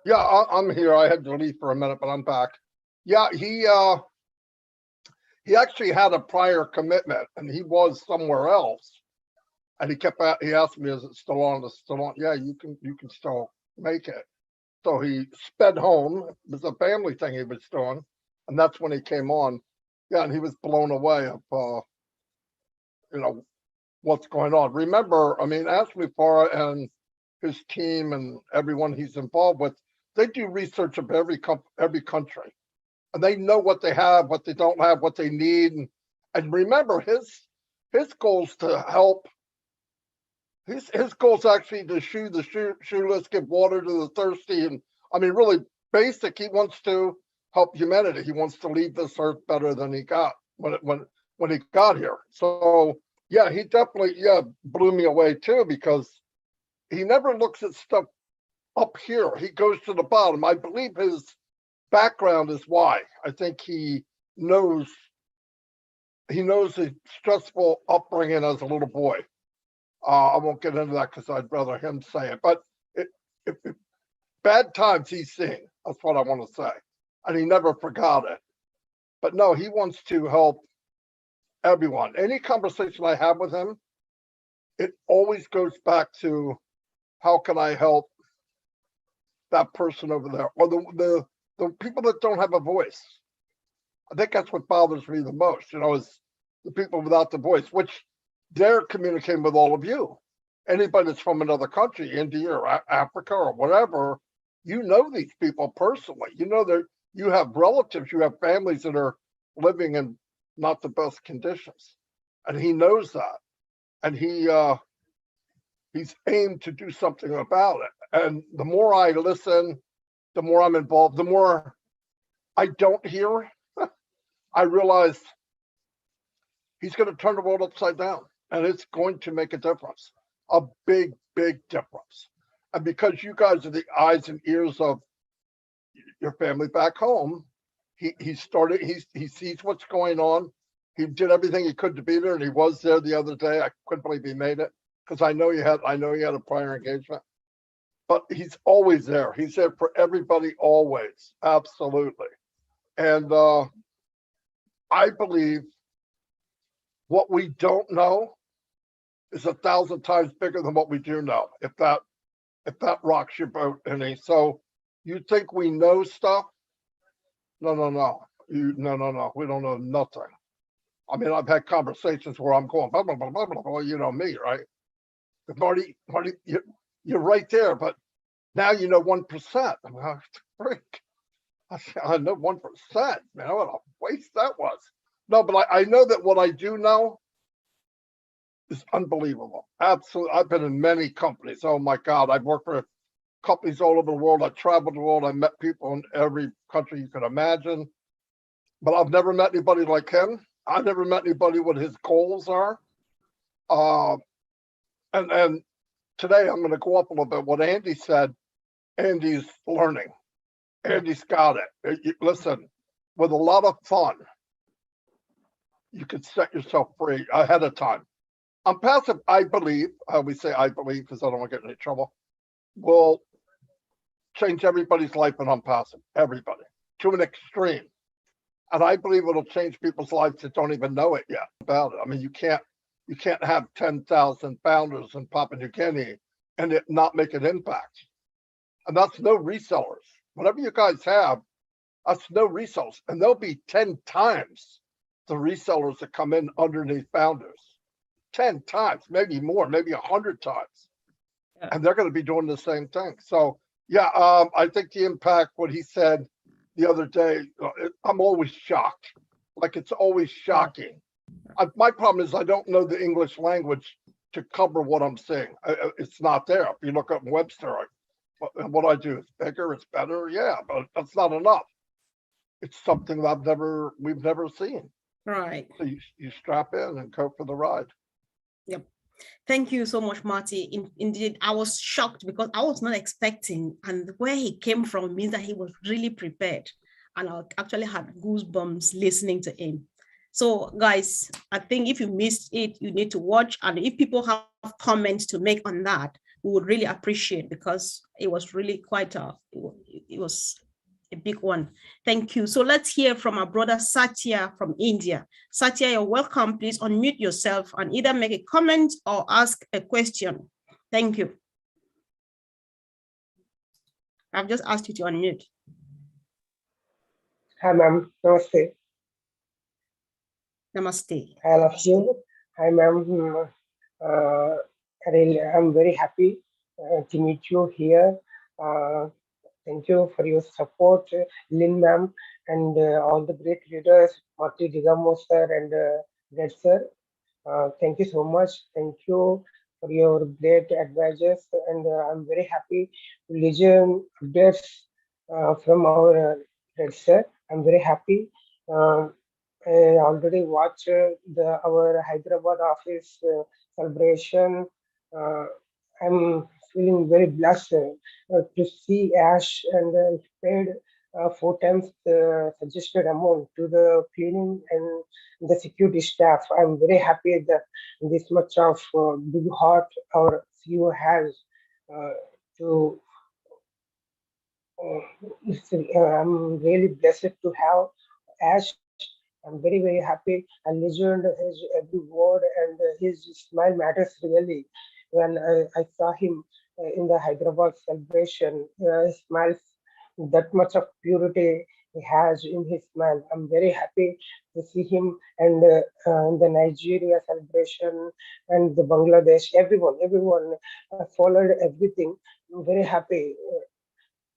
Speaker 8: Yeah, I'm here. I had to leave for a minute, but I'm back. Yeah, he actually had a prior commitment, and he was somewhere else. And he asked me, is it still on? It's still on. Yeah, you can still make it. So he sped home. It was a family thing he was doing. And that's when he came on. Yeah, and he was blown away of, what's going on. Remember, I mean, Ashley Farah and his team and everyone he's involved with, they do research of every country. And they know what they have, what they don't have, what they need. And remember, his goal is to help. His goal is actually to shoe the shoeless, give water to the thirsty, and I mean, really basic. He wants to help humanity. He wants to leave this earth better than he got when he got here. So yeah, he definitely blew me away too, because he never looks at stuff up here. He goes to the bottom. I believe his background is why. I think he knows a stressful upbringing as a little boy. I won't get into that because I'd rather him say it. But bad times he's seen. That's what I want to say. And he never forgot it. But no, he wants to help everyone. Any conversation I have with him, it always goes back to how can I help that person over there, or the people that don't have a voice. I think that's what bothers me the most, is the people without the voice, which they're communicating with all of you. Anybody that's from another country, India or Africa or whatever, you know these people personally. You know that you have relatives, you have families that are living in not the best conditions. And he knows that. And he's aimed to do something about it. And the more I listen, the more I'm involved, the more I don't hear, I realize he's going to turn the world upside down, and it's going to make a difference, a big, big difference. And because you guys are the eyes and ears of your family back home, he sees what's going on. He did everything he could to be there, and he was there the other day. I couldn't believe he made it, because I know he had a prior engagement. But he's always there. He's there for everybody, always. Absolutely. And I believe what we don't know is 1,000 times bigger than what we do know, if that rocks your boat any. So you think we know stuff? No. No. We don't know nothing. I mean, I've had conversations where I'm going, blah, blah, blah, blah, blah, blah, you know me, right? Marty, you're right there, but now you know 1%. I'm like, freak. I know 1%, man. What a waste that was. No, but I know that what I do know is unbelievable. Absolutely. I've been in many companies. Oh my God. I've worked for companies all over the world. I traveled the world. I met people in every country you can imagine. But I've never met anybody like him. I've never met anybody what his goals are. And today I'm going to go up a little bit. What Andy said, Andy's learning. Andy's got it. Listen, with a lot of fun, you can set yourself free ahead of time. Unpassive, I believe, I always say I believe because I don't want to get in any trouble, will change everybody's life in Unpassive, everybody, to an extreme. And I believe it'll change people's lives that don't even know it yet about it. I mean, you can't You can't have 10,000 founders in Papua New Guinea and it not make an impact. And that's no resellers. Whatever you guys have, that's no resellers. And there'll be 10 times the resellers that come in underneath founders. 10 times, maybe more, maybe 100 times.
Speaker 6: Yeah.
Speaker 8: And they're going to be doing the same thing. So yeah, I think the impact, what he said the other day, I'm always shocked. Like, it's always shocking. My problem is I don't know the English language to cover what I'm saying. It's not there. If you look up Webster, what I do is bigger, it's better. Yeah, but that's not enough. It's something that we've never seen.
Speaker 6: Right.
Speaker 8: So you strap in and go for the ride.
Speaker 6: Yep. Thank you so much, Marty. Indeed, I was shocked because I was not expecting, and where he came from means that he was really prepared. And I actually had goosebumps listening to him. So guys, I think if you missed it, you need to watch. And if people have comments to make on that, we would really appreciate, because it was really quite it was a big one. Thank you. So let's hear from our brother Satya from India. Satya, you're welcome. Please unmute yourself and either make a comment or ask a question. Thank you. I've just asked you to unmute.
Speaker 9: Hi, ma'am. Namaste.
Speaker 6: Namaste.
Speaker 9: I love you. Hi, ma'am. I'm very happy to meet you here. Thank you for your support, Lynn ma'am, and all the great leaders, Marty Digamo sir and Red sir. Thank you so much. Thank you for your great advices, and I'm very happy to listen updates from our Red sir. I'm very happy. I already watched our Hyderabad office celebration. I'm feeling very blessed to see Ash and paid 4 times the suggested amount to the cleaning and the security staff. I'm very happy that this much of big heart our CEO has to. I'm really blessed to have Ash. I'm very, very happy. I listened his every word, and his smile matters really. When I saw him in the Hyderabad celebration, he smiles that much of purity he has in his smile. I'm very happy to see him, and in the Nigeria celebration and the Bangladesh, everyone followed everything. I'm very happy.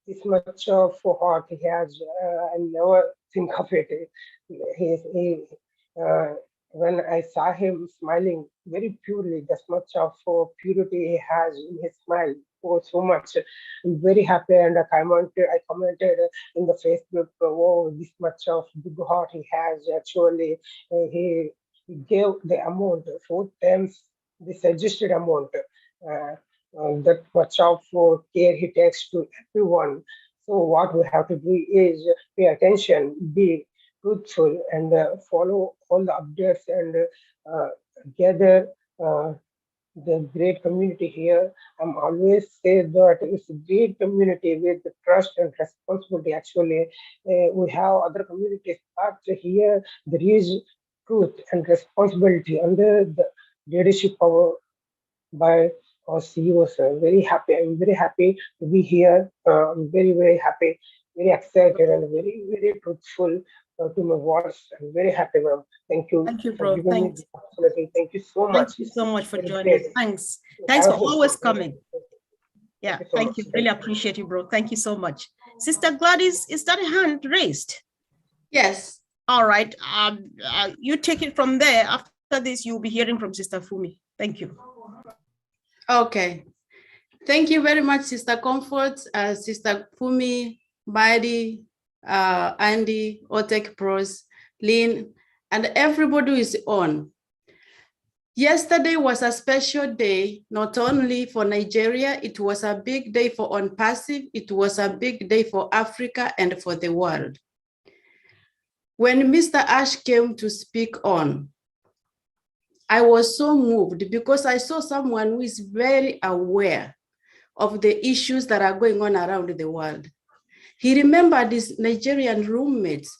Speaker 9: This much of heart he has. I never think of it. When I saw him smiling very purely, this much of purity he has in his smile. Oh, so much. I'm very happy, and I commented in the Facebook, oh, this much of big heart he has. Actually, he gave the amount 4 times the suggested amount. That much of care he takes to everyone. So what we have to do is pay attention, be truthful, and follow all the updates, and gather the great community here. I'm always say that it's a great community with the trust and responsibility. Actually, we have other communities, but here there is truth and responsibility under the leadership of by our CEO, sir. Very happy. I'm very happy to be here. I'm very, very happy, very excited, and very, very truthful to my words. I'm very happy, ma'am. Thank you.
Speaker 6: Thank you,
Speaker 9: for
Speaker 6: bro.
Speaker 9: giving me
Speaker 6: Thanks.
Speaker 9: this opportunity. Thank you so much.
Speaker 6: Thank you so much for
Speaker 9: Very
Speaker 6: joining.
Speaker 9: great.
Speaker 6: Thanks. Thanks for
Speaker 9: Have a-
Speaker 6: always coming. Yeah,
Speaker 9: Thank you so
Speaker 6: thank
Speaker 9: much.
Speaker 6: you. Really appreciate you, bro. Thank you so much. Sister Gladys, is that a hand raised?
Speaker 10: Yes.
Speaker 6: All right. You take it from there. After this, you'll be hearing from Sister Fumi. Thank you.
Speaker 10: Okay. Thank you very much, Sister Comfort, Sister Fumi, Badi, Andy, Otek Pros, Lynn, and everybody who is on. Yesterday was a special day, not only for Nigeria, it was a big day for ONPASSIVE, it was a big day for Africa and for the world. When Mr. Ash came to speak on, I was so moved because I saw someone who is very aware of the issues that are going on around the world. He remembered his Nigerian roommates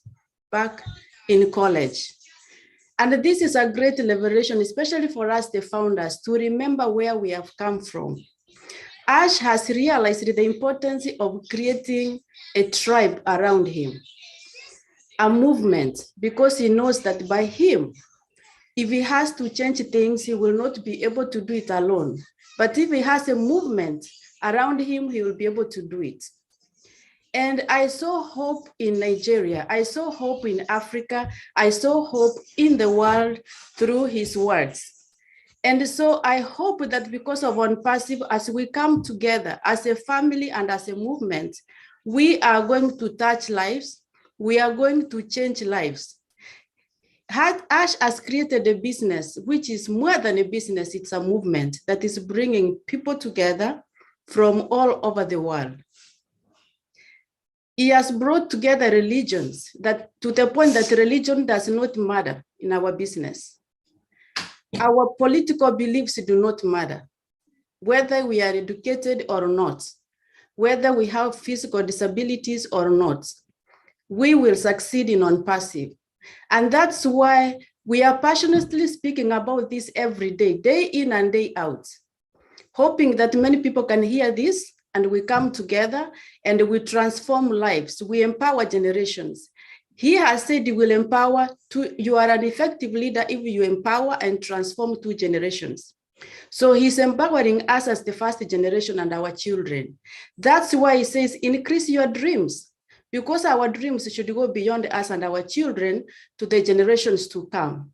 Speaker 10: back in college. And this is a great liberation, especially for us, the founders, to remember where we have come from. Ash has realized the importance of creating a tribe around him, a movement, because he knows that by him, if he has to change things, he will not be able to do it alone. But if he has a movement around him, he will be able to do it. And I saw hope in Nigeria. I saw hope in Africa. I saw hope in the world through his words. And so I hope that because of ONPASSIVE, as we come together as a family and as a movement, we are going to touch lives. We are going to change lives. Ash has created a business, which is more than a business, it's a movement that is bringing people together from all over the world. He has brought together religions that to the point that religion does not matter in our business. Our political beliefs do not matter, whether we are educated or not, whether we have physical disabilities or not. We will succeed in ONPASSIVE. And that's why we are passionately speaking about this every day, day in and day out, hoping that many people can hear this and we come together and we transform lives. We empower generations. He has said he will empower you are an effective leader if you empower and transform 2 generations. So he's empowering us as the first generation and our children. That's why he says, increase your dreams, because our dreams should go beyond us and our children to the generations to come.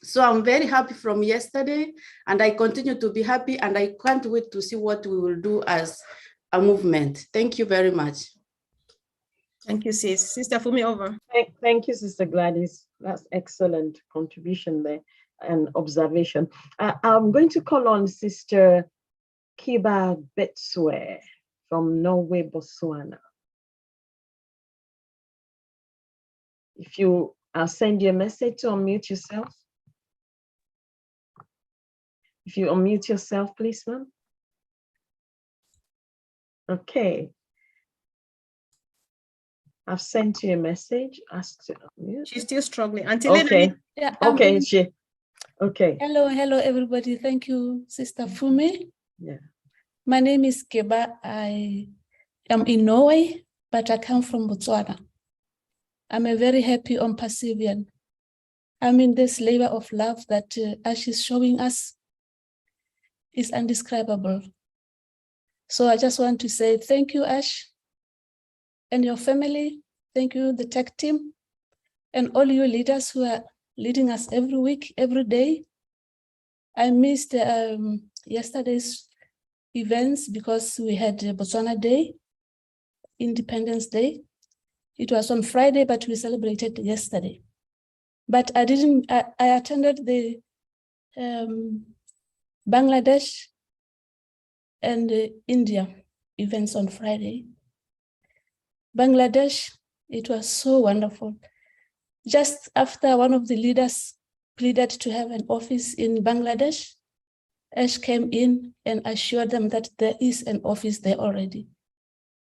Speaker 10: So I'm very happy from yesterday, and I continue to be happy, and I can't wait to see what we will do as a movement. Thank you very much.
Speaker 6: Thank you, sis. Sister Fumi, over.
Speaker 7: Thank you, Sister Gladys. That's excellent contribution there and observation. I'm going to call on Sister Kiba Betswe from Norway, Botswana. I'll send you a message to unmute yourself. If you unmute yourself, please, ma'am. Okay. I've sent you a message. Ask to unmute.
Speaker 6: She's still struggling.
Speaker 7: Okay.
Speaker 11: Yeah,
Speaker 7: okay. Okay.
Speaker 11: Hello, everybody. Thank you, Sister Fumi.
Speaker 7: Yeah.
Speaker 11: My name is Keba. I am in Norway, but I come from Botswana. I'm a very happy ONPASSIVian. I'm in this labor of love that Ash is showing us is indescribable. So I just want to say thank you, Ash, and your family. Thank you, the tech team, and all you leaders who are leading us every week, every day. I missed yesterday's events because we had Botswana Day, Independence Day. It was on Friday, but we celebrated yesterday. But I attended the Bangladesh and India events on Friday. Bangladesh, it was so wonderful. Just after one of the leaders pleaded to have an office in Bangladesh, Ash came in and assured them that there is an office there already.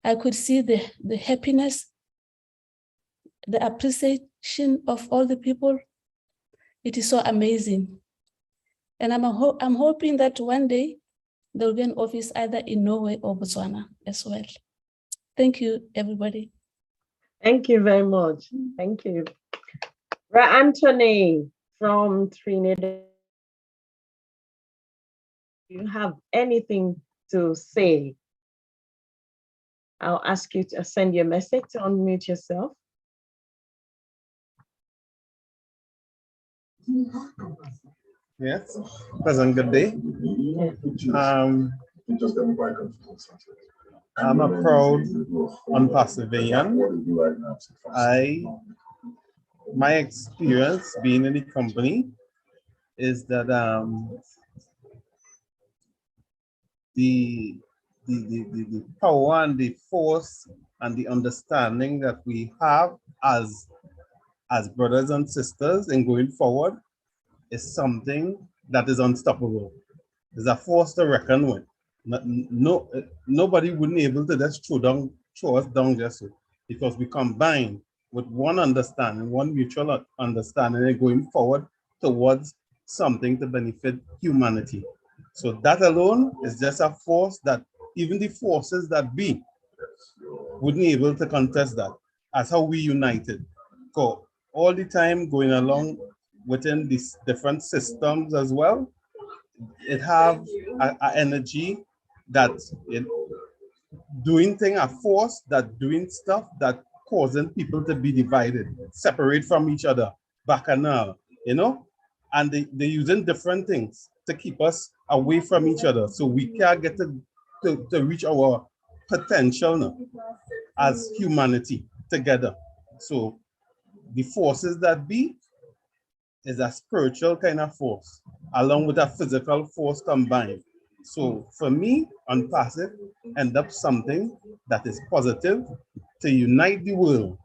Speaker 11: I could see the happiness, the appreciation of all the people. It is so amazing. And I'm hoping that one day there will be an office either in Norway or Botswana as well. Thank you, everybody.
Speaker 7: Thank you very much. Thank you. Right, Anthony from Trinidad. Do you have anything to say? I'll ask you to send your message to unmute yourself.
Speaker 12: Yes, pleasant good day. I'm a proud ONPASSIVian. My experience being in the company is that the power and the force and the understanding that we have as brothers and sisters in going forward is something that is unstoppable. It's a force to reckon with. Nobody wouldn't be able to just throw us down just so, because we combine with one understanding, one mutual understanding, and going forward towards something to benefit humanity. So that alone is just a force that even the forces that be wouldn't be able to contest that. That's how we united. So all the time going along within these different systems as well, it have a energy that it doing thing, a force that doing stuff that causing people to be divided, separate from each other, bacchanal, you know, and they're using different things to keep us away from each other so we can't get to reach our potential now as humanity together. So the forces that be is a spiritual kind of force along with a physical force combined. So for me, unpassive end up something that is positive to unite the world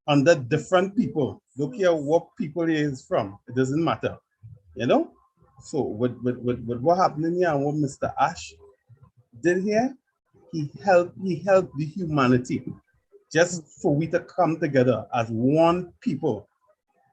Speaker 12: under different people. Don't care what people he is from, it doesn't matter, you know? So with what happened here and what Mr. Ash did here, he helped the humanity just for we to come together as one people.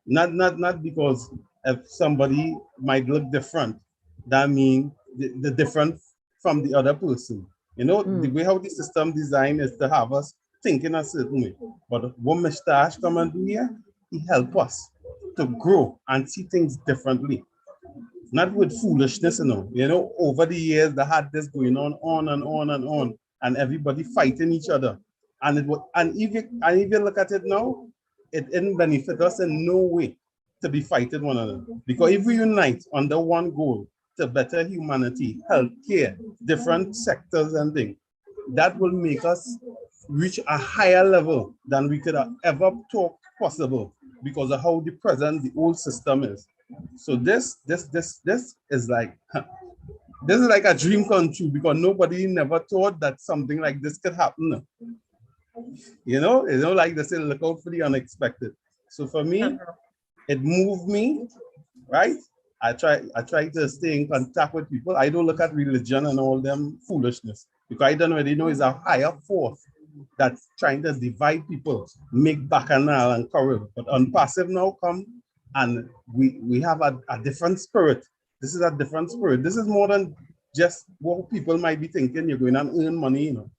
Speaker 12: Not because if somebody might look different, that means the different from the other person. You know, the way how the system design is to have us thinking a certain way. But what Mr. Ash come and do here, he help us to grow and see things differently. Not with foolishness, you know, over the years they had this going on and on and on, and everybody fighting each other. And it was, and if you look at it now, it didn't benefit us in no way to be fighting one another. Because if we unite under one goal to better humanity, healthcare, different sectors and things, that will make us reach a higher level than we could have ever thought possible because of how the present, the old system is. So this is like this is like a dream come true because nobody never thought that something like this could happen. You know, like they say, look out for the unexpected. So for me, it moved me, right? I try to stay in contact with people. I don't look at religion and all them foolishness because I don't already know it's a higher force that's trying to divide people, make bacchanal and quarrel. But unpassive now come and we have a different spirit. This is a different spirit. This is more than just what people might be thinking. You're going to earn money, you know.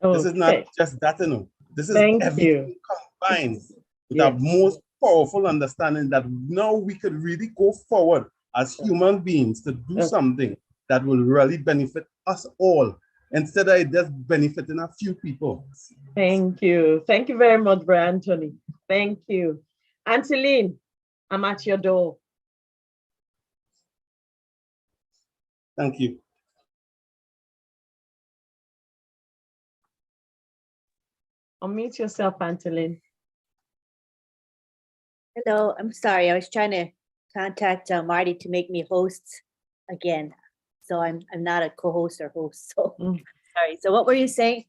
Speaker 12: Okay. This is not just that, you know. This is everything combined with a most powerful understanding that now we could really go forward as human beings to do something that will really benefit us all instead of it just benefiting a few people.
Speaker 7: Thank you. Thank you very much, Brother Anthony. Thank you. Anteline, I'm at your door.
Speaker 12: Thank you.
Speaker 7: Unmute yourself, Anteline.
Speaker 13: Hello, I'm sorry. I was trying to contact Marty to make me host again. So I'm not a co-host or host. So sorry. So what were you saying?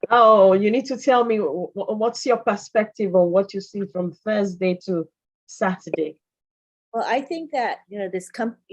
Speaker 7: Oh, you need to tell me what's your perspective on what you see from Thursday to Saturday.
Speaker 13: Well, I think that, you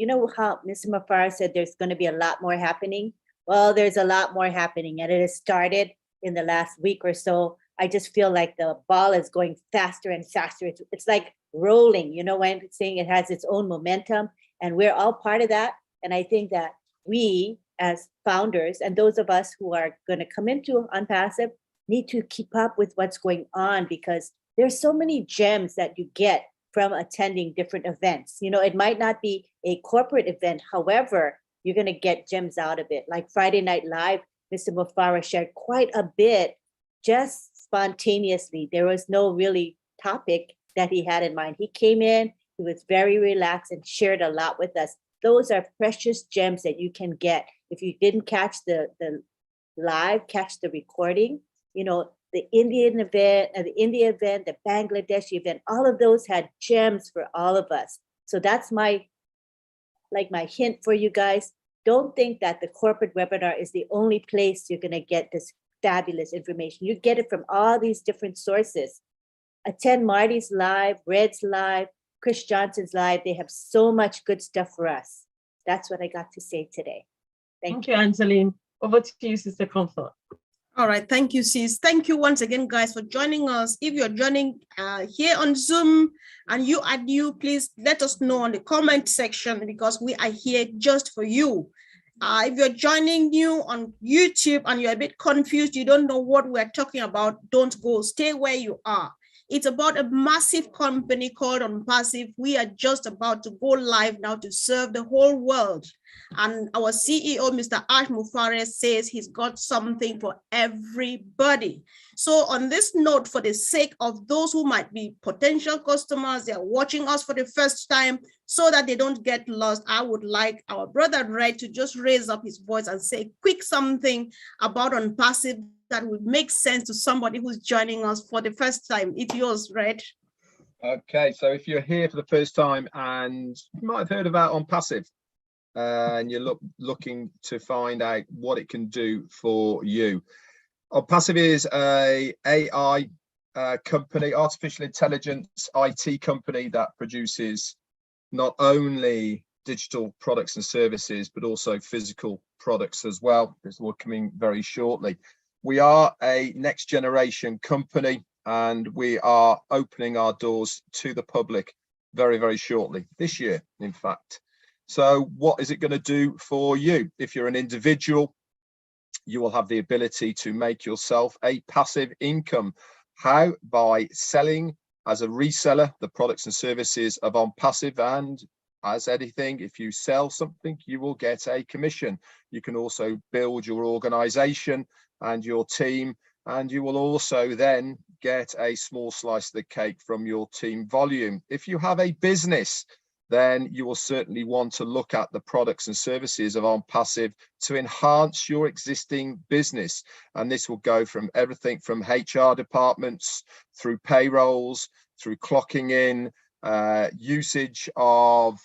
Speaker 13: know how Mr. Mafara said there's going to be a lot more happening. Well, there's a lot more happening and it has started in the last week or so. I just feel like the ball is going faster and faster. It's like rolling, you know, when it's saying it has its own momentum and we're all part of that. And I think that we as founders and those of us who are going to come into Unpassive need to keep up with what's going on because there's so many gems that you get from attending different events. You know, it might not be a corporate event. However, you're going to get gems out of it. Like Friday Night Live, Mr. Mufara shared quite a bit just spontaneously. There was no really topic that he had in mind. He came in, he was very relaxed and shared a lot with us. Those are precious gems that you can get. If you didn't catch the live, catch the recording, you know, the Indian event, the India event, the Bangladesh event, all of those had gems for all of us. So that's my hint for you guys. Don't think that the corporate webinar is the only place you're going to get this fabulous information. You get it from all these different sources. Attend Marty's live, Red's live, Chris Johnson's live. They have so much good stuff for us. That's what I got to say today. Thank you,
Speaker 7: Angeline. Over to you, Sister Comfort.
Speaker 6: All right, thank you, sis. Thank you once again, guys, for joining us. If you're joining here on Zoom and you are new, please let us know on the comment section because we are here just for you. If you're joining new on YouTube and you're a bit confused, you don't know what we're talking about, don't go, stay where you are. It's about a massive company called ONPASSIVE. We are just about to go live now to serve the whole world. And our CEO, Mr. Ash Mufareh, says he's got something for everybody. So on this note, for the sake of those who might be potential customers, they're watching us for the first time, so that they don't get lost, I would like our brother Red to just raise up his voice and say quick something about ONPASSIVE that would make sense to somebody who's joining us for the first time. It's yours, Red.
Speaker 2: Okay, so if you're here for the first time and you might have heard about ONPASSIVE, and you're looking to find out what it can do for you. ONPASSIVE is a AI company, artificial intelligence IT company that produces not only digital products and services, but also physical products as well. This will coming very shortly. We are a next generation company and we are opening our doors to the public very, very shortly, this year, in fact. So what is it going to do for you? If you're an individual, you will have the ability to make yourself a passive income. How? By selling as a reseller the products and services of ONPASSIVE, and as anything, if you sell something, you will get a commission. You can also build your organization and your team, and you will also then get a small slice of the cake from your team volume. If you have a business, then you will certainly want to look at the products and services of ONPASSIVE to enhance your existing business. And this will go from everything from HR departments, through payrolls, through clocking in, usage of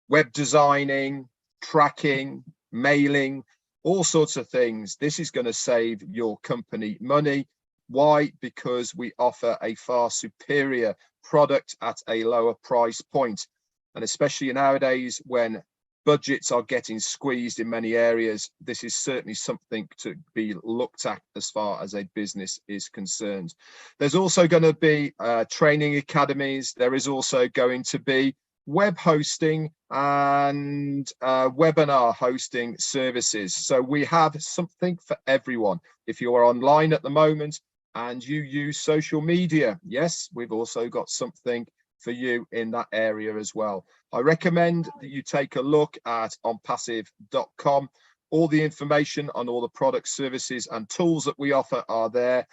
Speaker 2: web designing, tracking, mailing, all sorts of things. This is going to save your company money. Why? Because we offer a far superior product at a lower price point. And especially nowadays when budgets are getting squeezed in many areas, this is certainly something to be looked at as far as a business is concerned. There's also going to be training academies. There is also going to be web hosting and webinar hosting services. So we have something for everyone. If you are online at the moment and you use social media, yes, we've also got something for you in that area as well. I recommend that you take a look at onpassive.com. All the information on all the products, services and tools that we offer are there.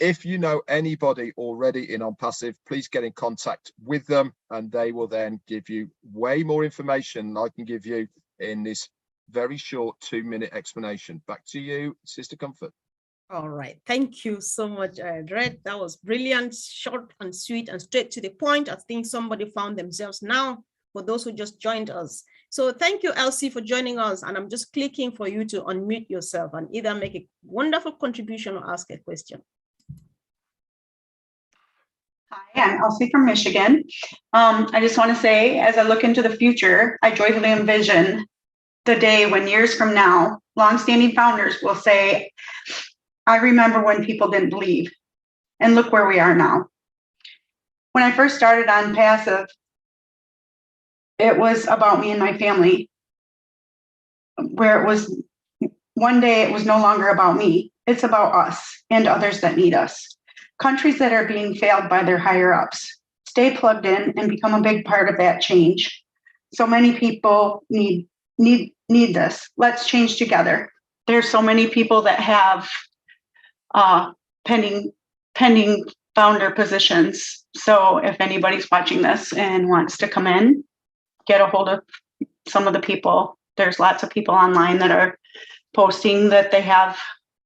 Speaker 2: If you know anybody already in ONPASSIVE, please get in contact with them and they will then give you way more information than I can give you in this very short 2-minute explanation. Back to you, Sister Comfort.
Speaker 6: All right, thank you so much, Red. That was brilliant, short and sweet and straight to the point. I think somebody found themselves now for those who just joined us. So thank you, Elsie, for joining us. And I'm just clicking for you to unmute yourself and either make a wonderful contribution or ask a question.
Speaker 14: Hi, I'm Elsie from Michigan. I just want to say, as I look into the future, I joyfully envision the day when years from now, longstanding founders will say, I remember when people didn't believe, and look where we are now. When I first started ONPASSIVE, it was about me and my family, where it was one day it was no longer about me. It's about us and others that need us. Countries that are being failed by their higher ups. Stay plugged in and become a big part of that change. So many people need this. Let's change together. There's so many people that have pending founder positions. So if anybody's watching this and wants to come in, get a hold of some of the people. There's lots of people online that are posting that they have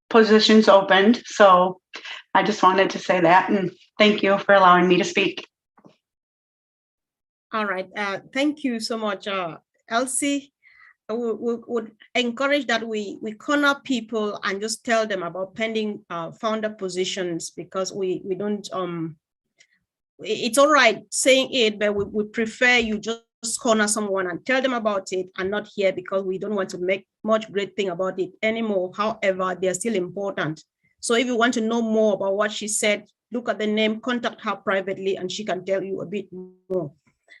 Speaker 14: positions opened. So I just wanted to say that, and thank you for allowing me to speak.
Speaker 6: All right, thank you so much, Elsie. We would encourage that we corner people and just tell them about pending founder positions, because we don't, it's all right saying it, but we prefer you just corner someone and tell them about it and not here, because we don't want to make much great thing about it anymore. However, they're still important. So if you want to know more about what she said, look at the name, contact her privately, and she can tell you a bit more.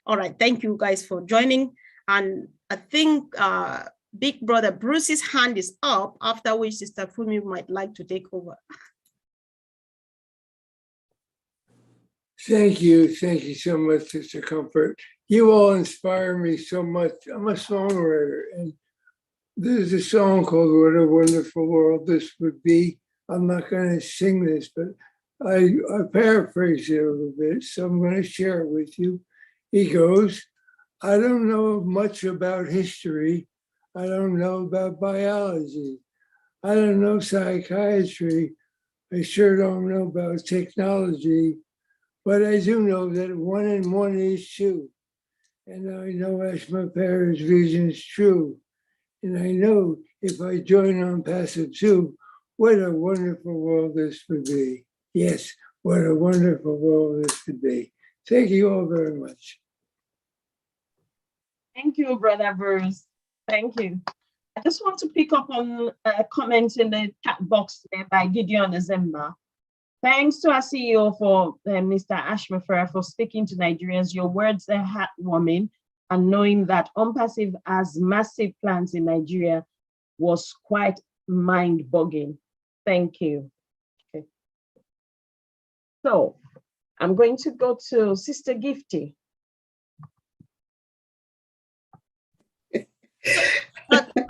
Speaker 6: All right, thank you guys for joining. And I think Big Brother Bruce's hand is up, after which Sister Fumi might like to take over.
Speaker 15: Thank you so much, Sister Comfort. You all inspire me so much. I'm a songwriter, and there's a song called What a Wonderful World This Would Be. I'm not going to sing this, but I paraphrase it a little bit, so I'm going to share it with you. He goes, I don't know much about history. I don't know about biology. I don't know psychiatry. I sure don't know about technology, but I do know that 1 and 1 is 2. And I know Ashma Parr's vision is true. And I know if I join ONPASSIVE too, what a wonderful world this would be. Yes, what a wonderful world this would be. Thank you all very much.
Speaker 7: Thank you, Brother Bruce. Thank you. I just want to pick up on comments in the chat box there by Gideon Azemba. Thanks to our CEO for Mr. Ashmafer for speaking to Nigerians. Your words are heartwarming, and knowing that ONPASSIVE has massive plans in Nigeria was quite mind-boggling. Thank you. Okay. So I'm going to go to Sister Gifty.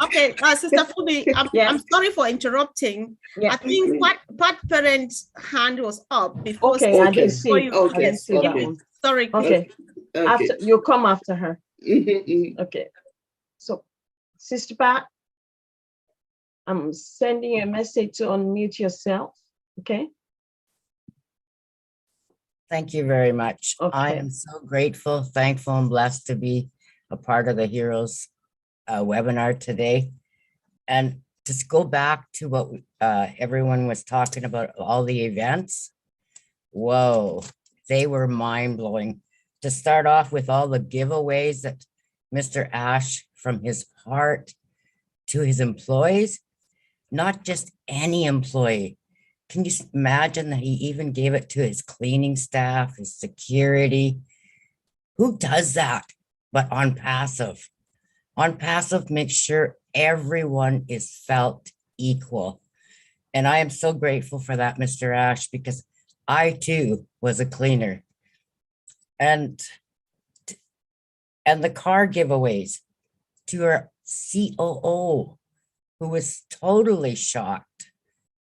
Speaker 6: Okay, Sister Fumi, I'm sorry for interrupting. I think Pat Parent's hand was up before.
Speaker 7: Okay, I didn't see.
Speaker 6: You,
Speaker 7: I didn't see that one.
Speaker 6: Sorry.
Speaker 7: Okay. After you come after her. Okay. So, Sister Pat, I'm sending you a message to unmute yourself. Okay.
Speaker 16: Thank you very much.
Speaker 7: Okay.
Speaker 16: I am so grateful, thankful, and blessed to be a part of the Heroes webinar today. And just go back to what everyone was talking about, all the events. Whoa, they were mind-blowing. To start off with all the giveaways that Mr. Ash, from his heart to his employees, not just any employee. Can you imagine that he even gave it to his cleaning staff, his security? Who does that but ONPASSIVE? ONPASSIVE makes sure everyone is felt equal. And I am so grateful for that, Mr. Ash, because I too was a cleaner. And the car giveaways to our COO, who was totally shocked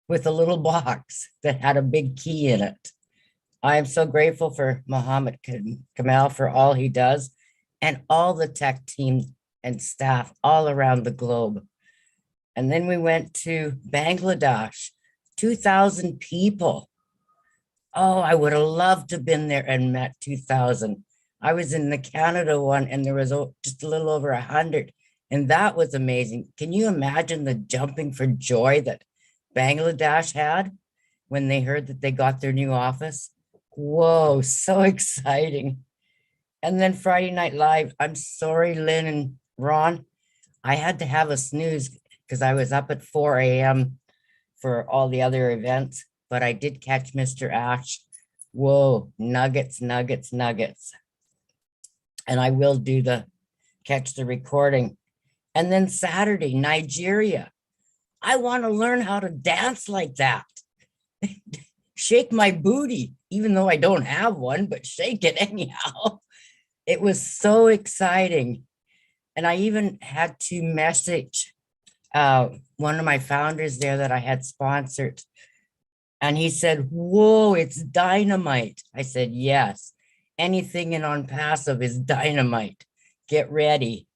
Speaker 16: with a little box that had a big key in it. I am so grateful for Mohammed Kamal for all he does, and all the tech team and staff all around the globe. And then we went to Bangladesh, 2,000 people. Oh, I would have loved to have been there and met 2,000. I was in the Canada one, and there was just a little over 100. And that was amazing. Can you imagine the jumping for joy that Bangladesh had when they heard that they got their new office? Whoa, so exciting. And then Friday Night Live, I'm sorry, Lynn and Ron, I had to have a snooze because I was up at 4 a.m. for all the other events, but I did catch Mr. Ash. Whoa, nuggets, nuggets, nuggets. And I will catch the recording. And then Saturday, Nigeria. I want to learn how to dance like that. Shake my booty, even though I don't have one, but shake it anyhow. It was so exciting. And I even had to message one of my founders there that I had sponsored. And he said, whoa, it's dynamite. I said, yes, anything in ONPASSIVE is dynamite. Get ready.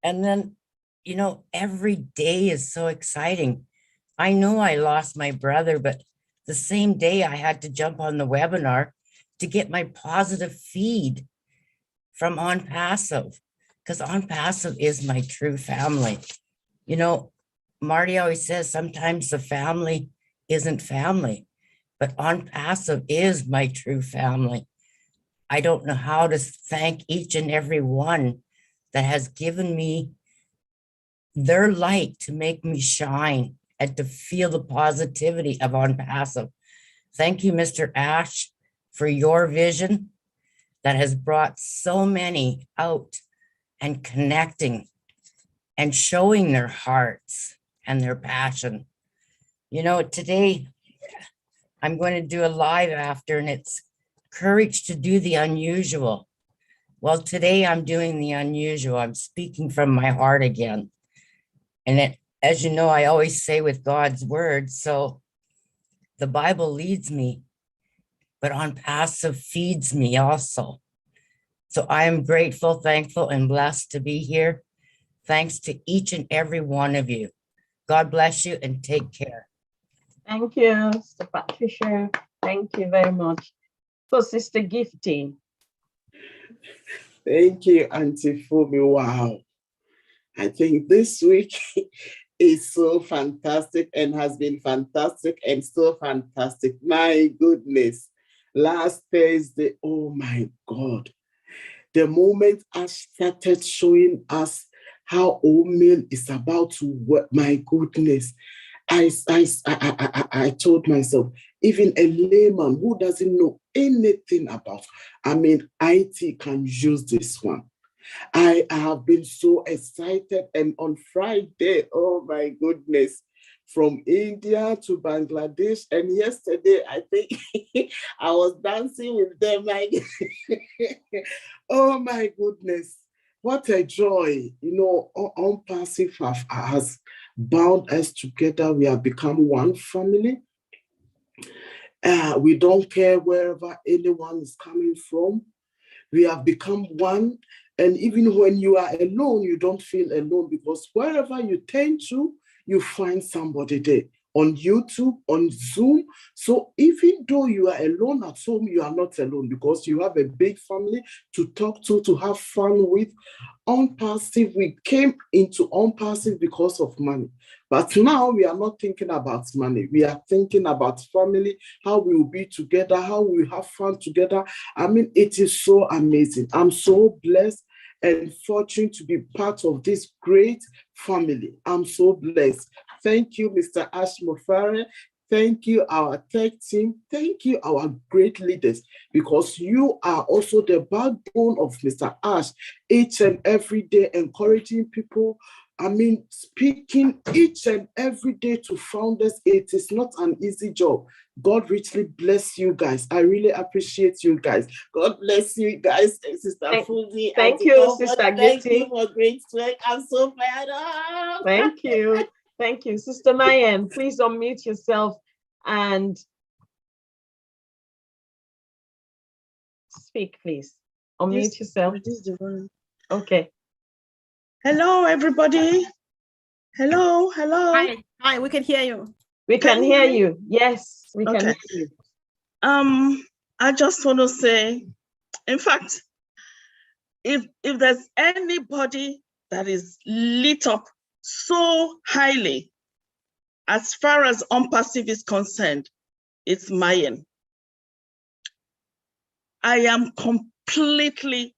Speaker 16: And then, you know, every day is so exciting. I know I lost my brother, but the same day I had to jump on the webinar to get my positive feed from ONPASSIVE, because ONPASSIVE is my true family. You know, Marty always says sometimes the family isn't family, but ONPASSIVE is my true family. I don't know how to thank each and every one that has given me their light to make me shine and to feel the positivity of Unpassive. Thank you, Mr. Ash, for your vision that has brought so many out and connecting and showing their hearts and their passion. You know, today I'm going to do a live after, and it's courage to do the unusual. Well, today I'm doing the unusual. I'm speaking from my heart again. And it, as you know, I always say with God's word, so the Bible leads me, but Unpassive feeds me also. So I am grateful, thankful, and blessed to be here. Thanks to each and every one of you. God bless you and take care.
Speaker 7: Thank you, Sister Patricia. Thank you very much. So, Sister Gifty.
Speaker 17: Thank you, Auntie Fumi. Wow. I think this week is so fantastic and has been fantastic and so fantastic. My goodness. Last Thursday, oh my God. The moment Ash started showing us how oatmeal is about to work, my goodness, I told myself, even a layman who doesn't know anything about, IT can use this one. I have been so excited, and on Friday, oh my goodness, from India to Bangladesh, and yesterday, I think I was dancing with them. Oh my goodness, what a joy. You know, Unpassive has bound us together. We have become one family. We don't care wherever anyone is coming from. We have become one. And even when you are alone, you don't feel alone, because wherever you turn to, you find somebody there. On YouTube, on Zoom. So even though you are alone at home, you are not alone, because you have a big family to talk to have fun with. Unpassive, we came into Unpassive because of money. But now we are not thinking about money. We are thinking about family, how we will be together, how we will have fun together. It is so amazing. I'm so blessed and fortunate to be part of this great family. I'm so blessed. Thank you, Mr. Ash Mofare. Thank you, our tech team. Thank you, our great leaders, because you are also the backbone of Mr. Ash, each and every day, encouraging people. Speaking each and every day to founders. It is not an easy job. God richly bless you guys. I really appreciate you guys. God bless you guys, Sister Fuzi.
Speaker 7: Thank you, Sister Gifty.
Speaker 17: Thank you for great work. I'm so fired up.
Speaker 7: Thank you. Thank you. Sister Mayan, please unmute yourself and speak, please. Unmute yourself. Okay.
Speaker 6: Hello, everybody. Hello. Hi, we can hear you.
Speaker 7: We can hear you. Yes, we can hear you.
Speaker 6: I just want to say, in fact, if there's anybody that is lit up so highly as far as Unpassive is concerned, it's Mayan. I am completely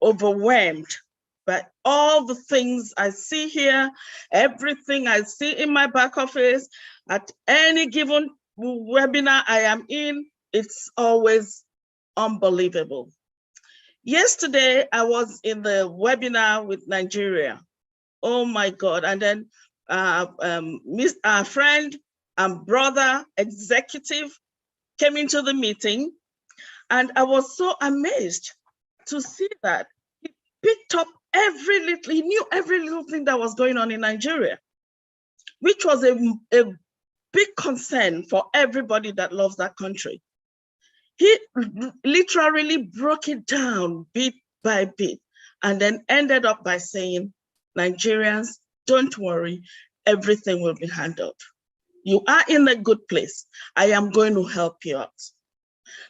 Speaker 6: overwhelmed by all the things I see here, everything I see in my back office, at any given webinar I am in, it's always unbelievable. Yesterday, I was in the webinar with Nigeria. Oh my God. And then our friend and brother executive came into the meeting, and I was so amazed to see that he picked up he knew every little thing that was going on in Nigeria, which was a big concern for everybody that loves that country. He literally broke it down bit by bit, and then ended up by saying, Nigerians, don't worry, everything will be handled. You are in a good place. I am going to help you out.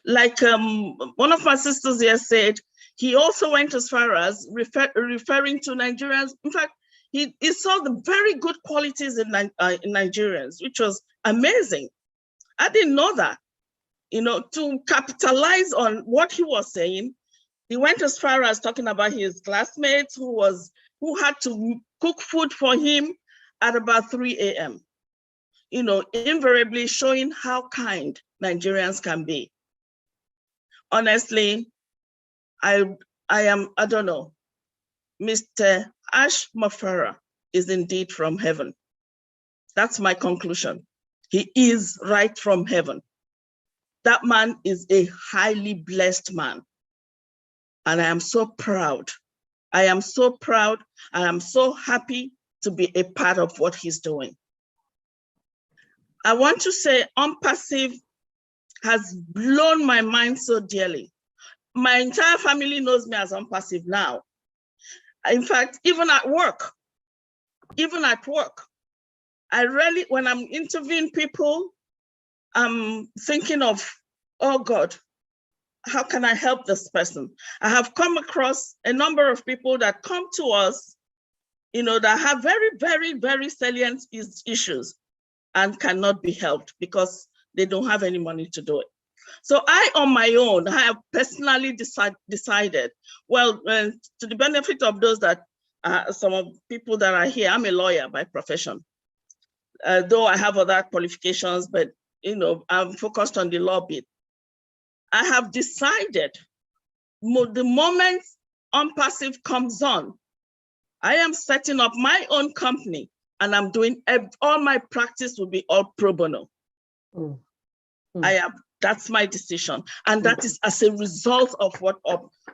Speaker 6: Like one of my sisters here said, he also went as far as referring to Nigerians. In fact, he saw the very good qualities in Nigerians, which was amazing. I didn't know that. To capitalize on what he was saying, he went as far as talking about his classmates who had to
Speaker 18: cook food for him at about 3 a.m. Invariably showing how kind Nigerians can be. Honestly, I don't know. Mr. Ash Mafara is indeed from heaven. That's my conclusion. He is right from heaven. That man is a highly blessed man. And I am so proud. I am so proud. I am so happy to be a part of what he's doing. I want to say ONPASSIVE has blown my mind so dearly. My entire family knows me as ONPASSIVE now. In fact, even at work, I really, when I'm interviewing people, I'm thinking of, oh God, how can I help this person? I have come across a number of people that come to us, that have very, very, very salient issues and cannot be helped because they don't have any money to do it. So I, on my own, I have personally decided, well, to the benefit of those that, some of people that are here, I'm a lawyer by profession. Though I have other qualifications, but I'm focused on the law bit. I have decided the moment ONPASSIVE comes on, I am setting up my own company and I'm doing, all my practice will be all pro bono. That's my decision. And that is as a result of what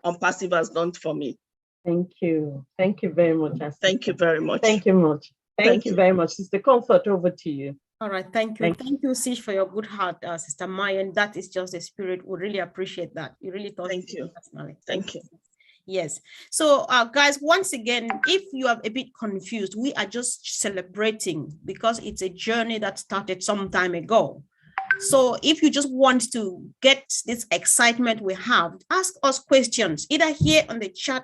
Speaker 18: ONPASSIVE has done for me.
Speaker 7: Thank you. Thank you very much.
Speaker 18: Thank you very much.
Speaker 7: Thank you much. Thank you very much. Sister Comfort, over to you.
Speaker 6: All right, thank you. Thank you, Sis, for your good heart, Sister Maya. And that is just the spirit. We really appreciate that. You really thought.
Speaker 18: Thank you.
Speaker 6: Personally.
Speaker 18: Thank you.
Speaker 6: Yes. So, guys, once again, if you are a bit confused, we are just celebrating because it's a journey that started some time ago. So if you just want to get this excitement we have, ask us questions, either here on the chat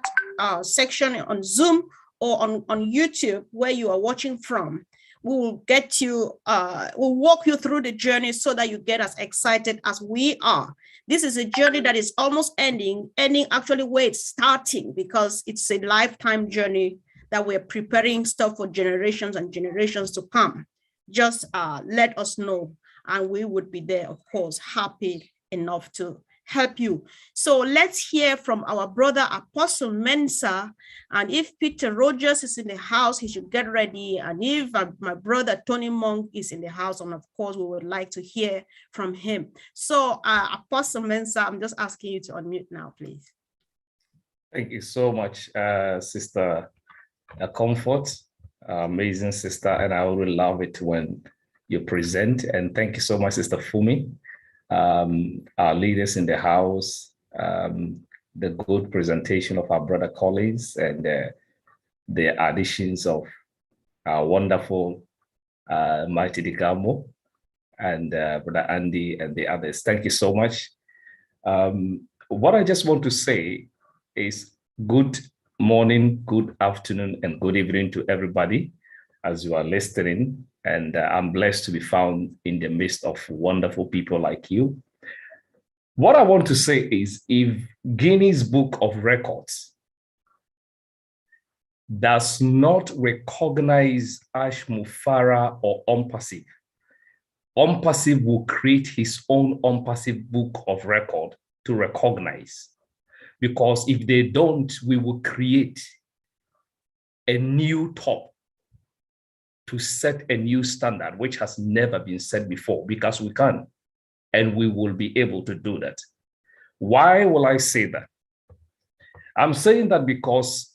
Speaker 6: section on Zoom or on YouTube where you are watching from. We will get you, we'll walk you through the journey so that you get as excited as we are. This is a journey that is almost ending actually where it's starting, because it's a lifetime journey that we're preparing stuff for generations and generations to come. Just let us know, and we would be there, of course, happy enough to help you. So let's hear from our brother Apostle Mensah, and if Peter Rogers is in the house, he should get ready, and if my brother Tony Monk is in the house, and of course we would like to hear from him. So Apostle Mensah, I'm just asking you to unmute now, please.
Speaker 19: Thank you so much, Sister Comfort, amazing sister, and I really love it when you present. And thank you so much, Sister Fumi, our leaders in the house, the good presentation of our brother colleagues, and the additions of our wonderful Mighty Digamo and Brother Andy and the others. Thank you so much. What I just want to say is good morning, good afternoon, and good evening to everybody as you are listening. And I'm blessed to be found in the midst of wonderful people like you. What I want to say is, if Guinness Book of Records does not recognize Ash Mufara or ONPASSIVE, ONPASSIVE will create his own ONPASSIVE Book of Record to recognize. Because if they don't, we will create a new top to set a new standard, which has never been set before, because we can, and we will be able to do that. Why will I say that? I'm saying that because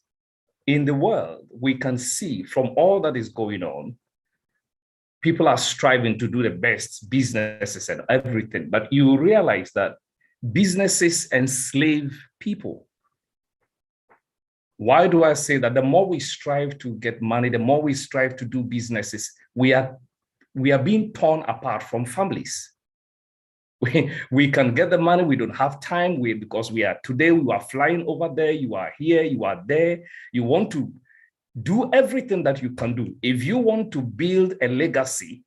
Speaker 19: in the world, we can see from all that is going on, people are striving to do the best businesses and everything, but you realize that businesses enslave people. Why do I say that? The more we strive to get money, the more we strive to do businesses, we are being torn apart from families. We can get the money, we don't have time, because today we are flying over there, you are here, you are there, you want to do everything that you can do. If you want to build a legacy,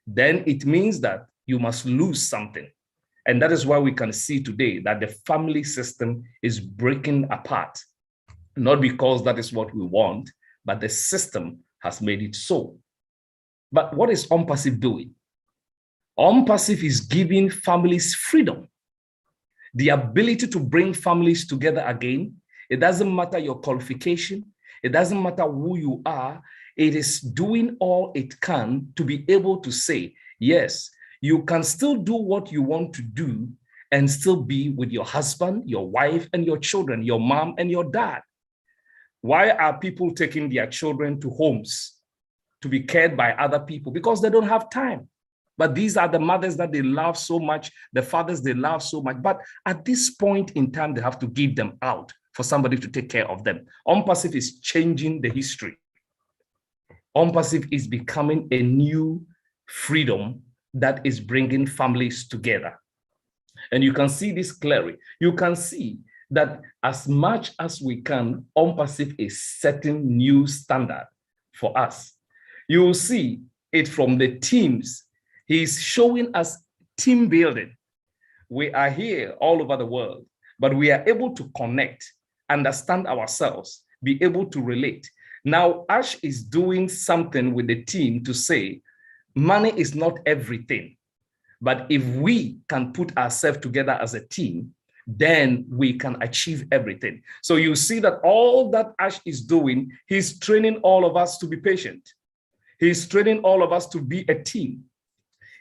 Speaker 19: then it means that you must lose something. And that is why we can see today that the family system is breaking apart. Not because that is what we want, but the system has made it so. But what is ONPASSIVE doing? ONPASSIVE is giving families freedom, the ability to bring families together again. It doesn't matter your qualification. It doesn't matter who you are. It is doing all it can to be able to say, yes, you can still do what you want to do and still be with your husband, your wife, and your children, your mom and your dad. Why are people taking their children to homes to be cared by other people? Because they don't have time. But these are the mothers that they love so much, the fathers they love so much. But at this point in time, they have to give them out for somebody to take care of them. ONPASSIVE is changing the history. ONPASSIVE is becoming a new freedom that is bringing families together. And you can see this clearly. You can see that as much as we can, ONPASSIVE is setting new standard for us. You will see it from the teams. He's showing us team building. We are here all over the world, but we are able to connect, understand ourselves, be able to relate. Now, Ash is doing something with the team to say, money is not everything, but if we can put ourselves together as a team, then we can achieve everything. So you see that all that Ash is doing, he's training all of us to be patient. He's training all of us to be a team.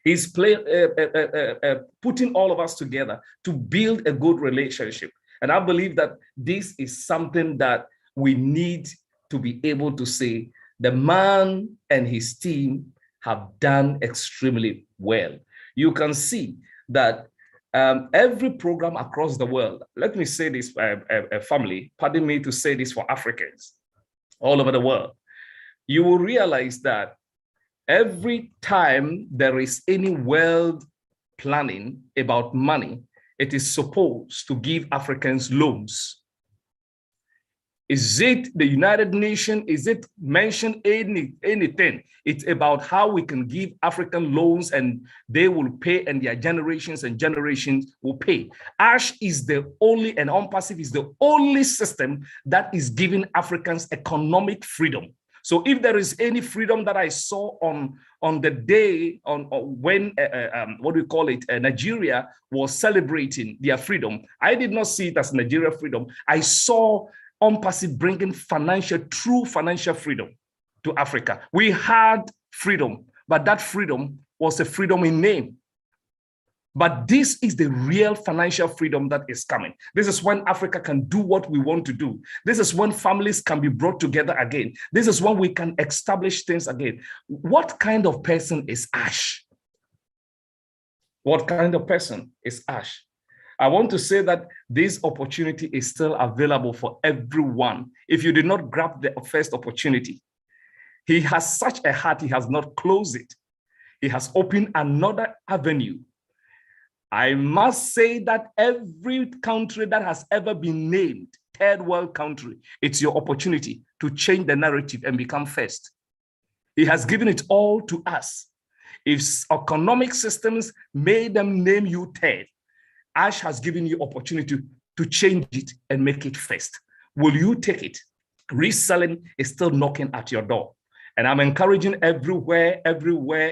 Speaker 19: He's putting all of us together to build a good relationship. And I believe that this is something that we need to be able to say the man and his team have done extremely well. You can see that every program across the world, let me say this, family, pardon me to say this for Africans all over the world, you will realize that every time there is any world planning about money, it is supposed to give Africans loans. Is it the United Nations? Is it mentioned anything? It's about how we can give African loans and they will pay and their generations and generations will pay. Ash is the only, and ONPASSIVE is the only system that is giving Africans economic freedom. So if there is any freedom that I saw on the day when, what do we call it, Nigeria was celebrating their freedom, I did not see it as Nigeria freedom. I saw ONPASSIVE bringing true financial freedom to Africa. We had freedom, but that freedom was a freedom in name. But this is the real financial freedom that is coming. This is when Africa can do what we want to do. This is when families can be brought together again. This is when we can establish things again. What kind of person is Ash? What kind of person is Ash? I want to say that this opportunity is still available for everyone. If you did not grab the first opportunity, he has such a heart, he has not closed it. He has opened another avenue. I must say that every country that has ever been named third world country, it's your opportunity to change the narrative and become first. He has given it all to us. If economic systems made them name you third, Ash has given you opportunity to change it and make it first. Will you take it? Reselling is still knocking at your door. And I'm encouraging everywhere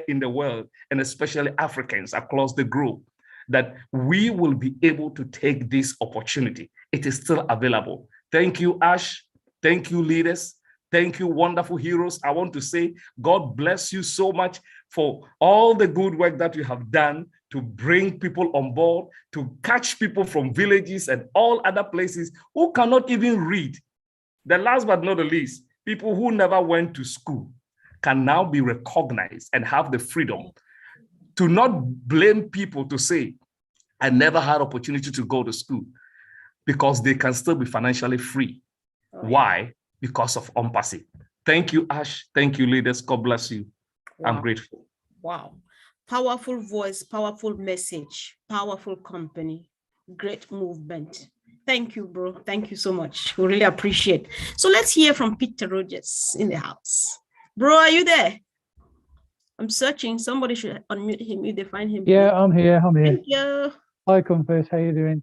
Speaker 19: in the world, and especially Africans across the globe, that we will be able to take this opportunity. It is still available. Thank you, Ash. Thank you, leaders. Thank you, wonderful heroes. I want to say, God bless you so much for all the good work that you have done to bring people on board, to catch people from villages and all other places who cannot even read. The last but not the least, people who never went to school can now be recognized and have the freedom to not blame people to say, I never had opportunity to go to school, because they can still be financially free. Why? Because of ONPASSIVE. Thank you, Ash. Thank you, leaders. God bless you.
Speaker 6: Wow.
Speaker 19: I'm grateful.
Speaker 6: Wow. Powerful voice, powerful message, powerful company, great movement. Thank you, bro. Thank you so much. We really appreciate. So let's hear from Peter Rogers in the house. Bro, are you there? I'm searching. Somebody should unmute him if they find him.
Speaker 20: Yeah, I'm here.
Speaker 6: Thank you.
Speaker 20: Hi, Comfort. How you doing?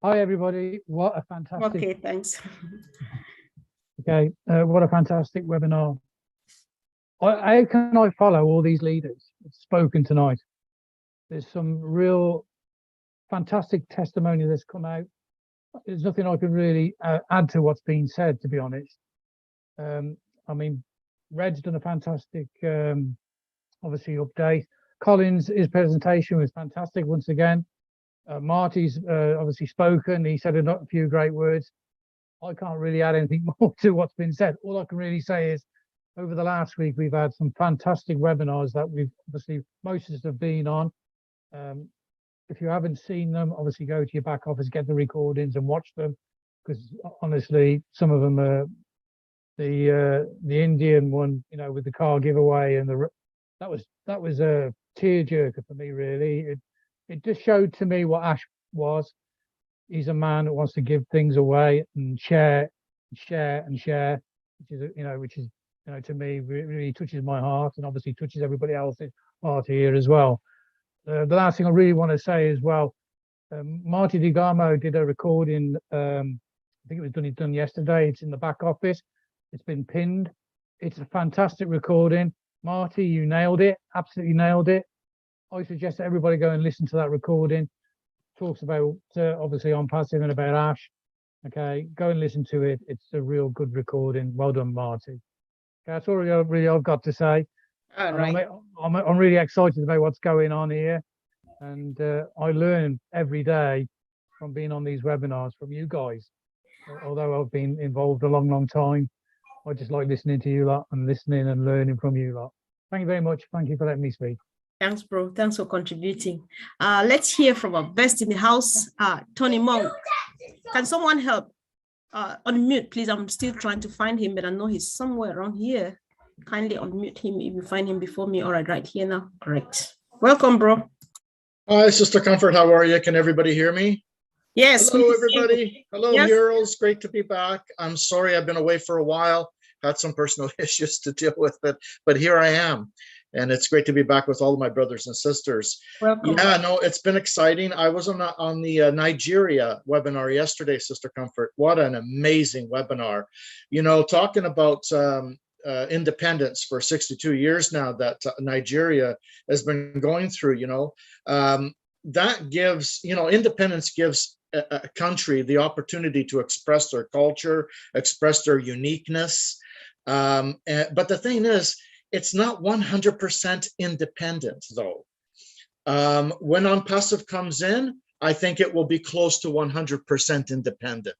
Speaker 20: Hi, everybody. What a fantastic.
Speaker 6: Okay, thanks.
Speaker 20: Okay, what a fantastic webinar. How can I follow all these leaders spoken tonight? There's some real fantastic testimony that's come out. There's nothing I can really add to what's been said, to be honest. I mean, Red's done a fantastic, obviously, update. Collins, his presentation was fantastic once again. Marty's obviously spoken. He said a few great words. I can't really add anything more to what's been said. All I can really say is over the last week, we've had some fantastic webinars that we've obviously, most of us have been on. If you haven't seen them, obviously go to your back office, get the recordings and watch them, because honestly, some of them are the Indian one, you know, with the car giveaway, and that was a tearjerker for me, really. It just showed to me what Ash was. He's a man that wants to give things away and share, which is to me really touches my heart, and obviously touches everybody else's heart here as well. The last thing I really want to say as well, Marty DiGamo did a recording. I think it was done yesterday. It's in the back office. It's been pinned. It's a fantastic recording. Marty, you nailed it. Absolutely nailed it. I suggest everybody go and listen to that recording. Talks about obviously ONPASSIVE and about Ash. Okay, go and listen to it. It's a real good recording. Well done, Marty. Okay, that's all really I've got to say.
Speaker 6: All right.
Speaker 20: I'm really excited about what's going on here, and I learn every day from being on these webinars from you guys. Although I've been involved a long time, I just like listening to you lot and listening and learning from you lot. Thank you very much. Thank you for letting me speak.
Speaker 6: Thanks, bro. Thanks for contributing. Let's hear from our best in the house, Tony Monk. Can someone help? Unmute, please. I'm still trying to find him, but I know he's somewhere around here. Kindly unmute him if you find him before me. All right here now. Correct. Welcome, bro.
Speaker 21: Hi, Sister Comfort. How are you? Can everybody hear me?
Speaker 6: Yes.
Speaker 21: Hello, everybody. Hello,
Speaker 6: yes.
Speaker 21: heroes. Great to be back. I'm sorry I've been away for a while. Had some personal issues to deal with, but here I am. And it's great to be back with all of my brothers and sisters.
Speaker 6: Welcome.
Speaker 21: Yeah, no, it's been exciting. I was on the Nigeria webinar yesterday, Sister Comfort. What an amazing webinar. You know, talking about independence for 62 years now that Nigeria has been going through, you know, that gives, you know, independence gives a country the opportunity to express their culture, express their uniqueness. But the thing is, it's not 100% independent, though. When ONPASSIVE comes in, I think it will be close to 100% independent,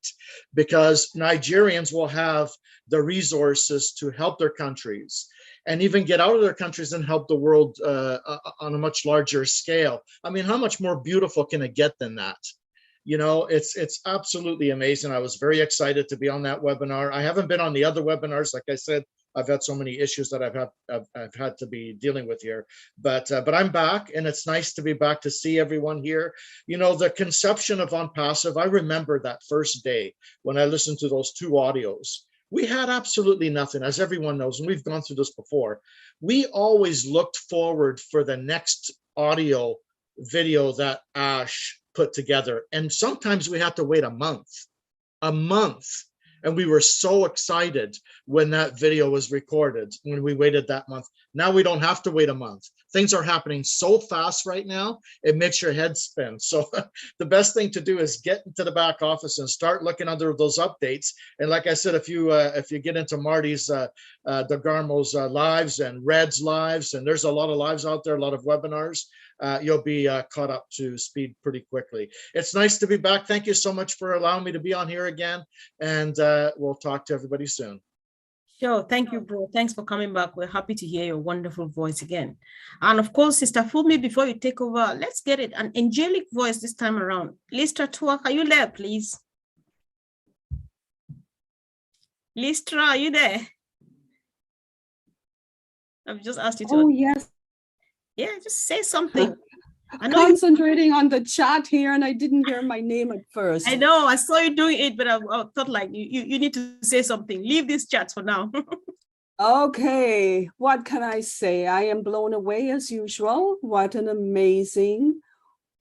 Speaker 21: because Nigerians will have the resources to help their countries and even get out of their countries and help the world on a much larger scale. I mean, how much more beautiful can it get than that? You know, it's absolutely amazing. I was very excited to be on that webinar. I haven't been on the other webinars. Like I said, I've had so many issues that I've had to be dealing with here, but I'm back, and it's nice to be back to see everyone here. You know, the conception of ONPASSIVE, I remember that first day when I listened to those 2 audios. We had absolutely nothing, as everyone knows, and we've gone through this before. We always looked forward for the next audio video that Ash put together, and sometimes we had to wait a month. And we were so excited when that video was recorded, when we waited that month. Now we don't have to wait a month. Things are happening so fast right now, it makes your head spin. So the best thing to do is get into the back office and start looking under those updates. And like I said, if you get into Marty's, DeGarmo's lives and Red's lives, and there's a lot of lives out there, a lot of webinars, you'll be caught up to speed pretty quickly. It's nice to be back. Thank you so much for allowing me to be on here again. And we'll talk to everybody soon.
Speaker 6: Sure. Thank you, bro. Thanks for coming back. We're happy to hear your wonderful voice again. And of course, Sister Fumi, before you take over, let's get it. An angelic voice this time around. Listra Tuak, are you there, please? Listra, are you there? I've just asked you to.
Speaker 22: Oh, yes.
Speaker 6: Yeah, just say something.
Speaker 22: I'm concentrating on the chat here, and I didn't hear my name at first.
Speaker 6: I know, I saw you doing it, but I thought like you need to say something. Leave this chat for now.
Speaker 22: Okay, what can I say? I am blown away as usual. What an amazing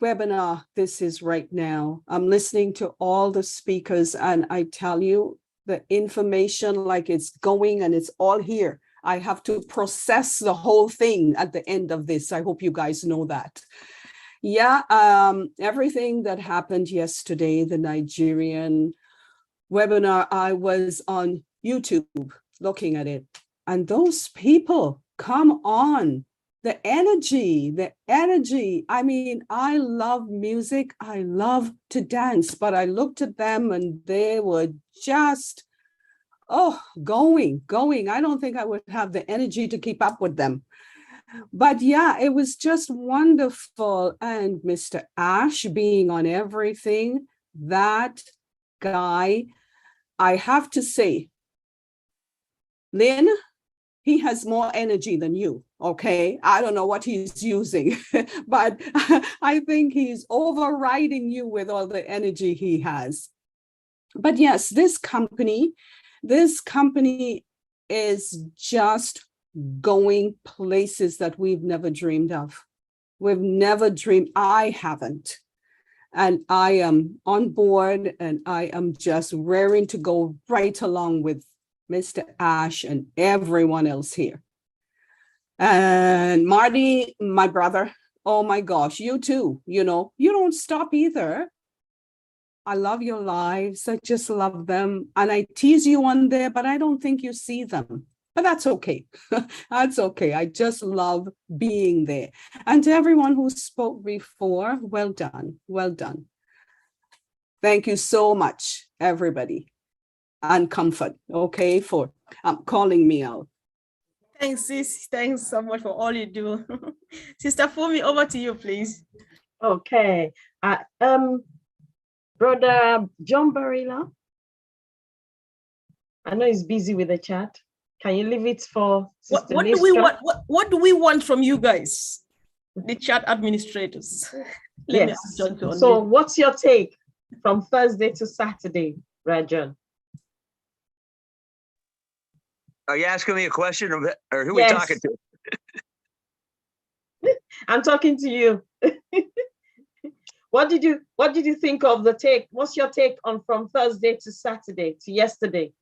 Speaker 22: webinar this is right now. I'm listening to all the speakers, and I tell you, the information like it's going and it's all here. I have to process the whole thing at the end of this. I hope you guys know that. Yeah, everything that happened yesterday, the Nigerian webinar, I was on YouTube looking at it. And those people, come on, the energy. I mean, I love music. I love to dance, but I looked at them and they were just, going. I don't think I would have the energy to keep up with them. But yeah, it was just wonderful. And Mr. Ash being on everything, that guy, I have to say, Lynn, he has more energy than you, okay? I don't know what he's using, but I think he's overriding you with all the energy he has. But yes, this company is just going places that we've never dreamed of. We've never dreamed, I haven't. And I am on board and I am just raring to go right along with Mr. Ash and everyone else here. And Marty, my brother, oh my gosh, you too, you don't stop either. I love your lives. I just love them. And I tease you on there, but I don't think you see them. But that's okay. That's okay. I just love being there. And to everyone who spoke before, well done. Well done. Thank you so much, everybody. And Comfort, okay, for calling me out.
Speaker 6: Thanks, sis. Thanks so much for all you do. Sister Fumi, over to you, please.
Speaker 7: Okay. Brother John Barilla, I know he's busy with the chat. Can you leave it for Sister
Speaker 6: What do we want? What do we want from you guys, the chat administrators?
Speaker 7: Yes. So what's your take from Thursday to Saturday, Rajan?
Speaker 3: Are you asking me a question or who are we
Speaker 7: Yes.
Speaker 3: talking to?
Speaker 7: I'm talking to you. What did you think of the take? What's your take on from Thursday to Saturday to yesterday?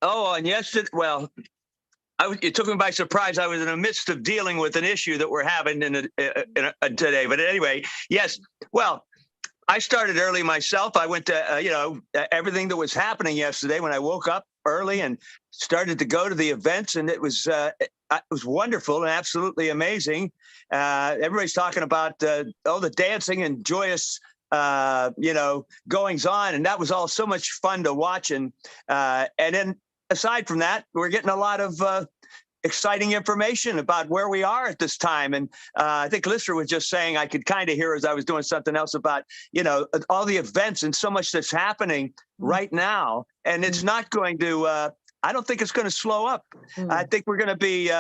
Speaker 3: Oh, and yesterday, well, it took me by surprise. I was in the midst of dealing with an issue that we're having today. But anyway, yes. Well, I started early myself. I went to, everything that was happening yesterday when I woke up early and started to go to the events, and it was wonderful and absolutely amazing. Everybody's talking about the dancing and joyous, goings on, and that was all so much fun to watch. And then aside from that, we're getting a lot of exciting information about where we are at this time. And I think Lister was just saying, I could kind of hear as I was doing something else about, all the events and so much that's happening right now. And it's not going to, I don't think it's going to slow up. I think we're going to be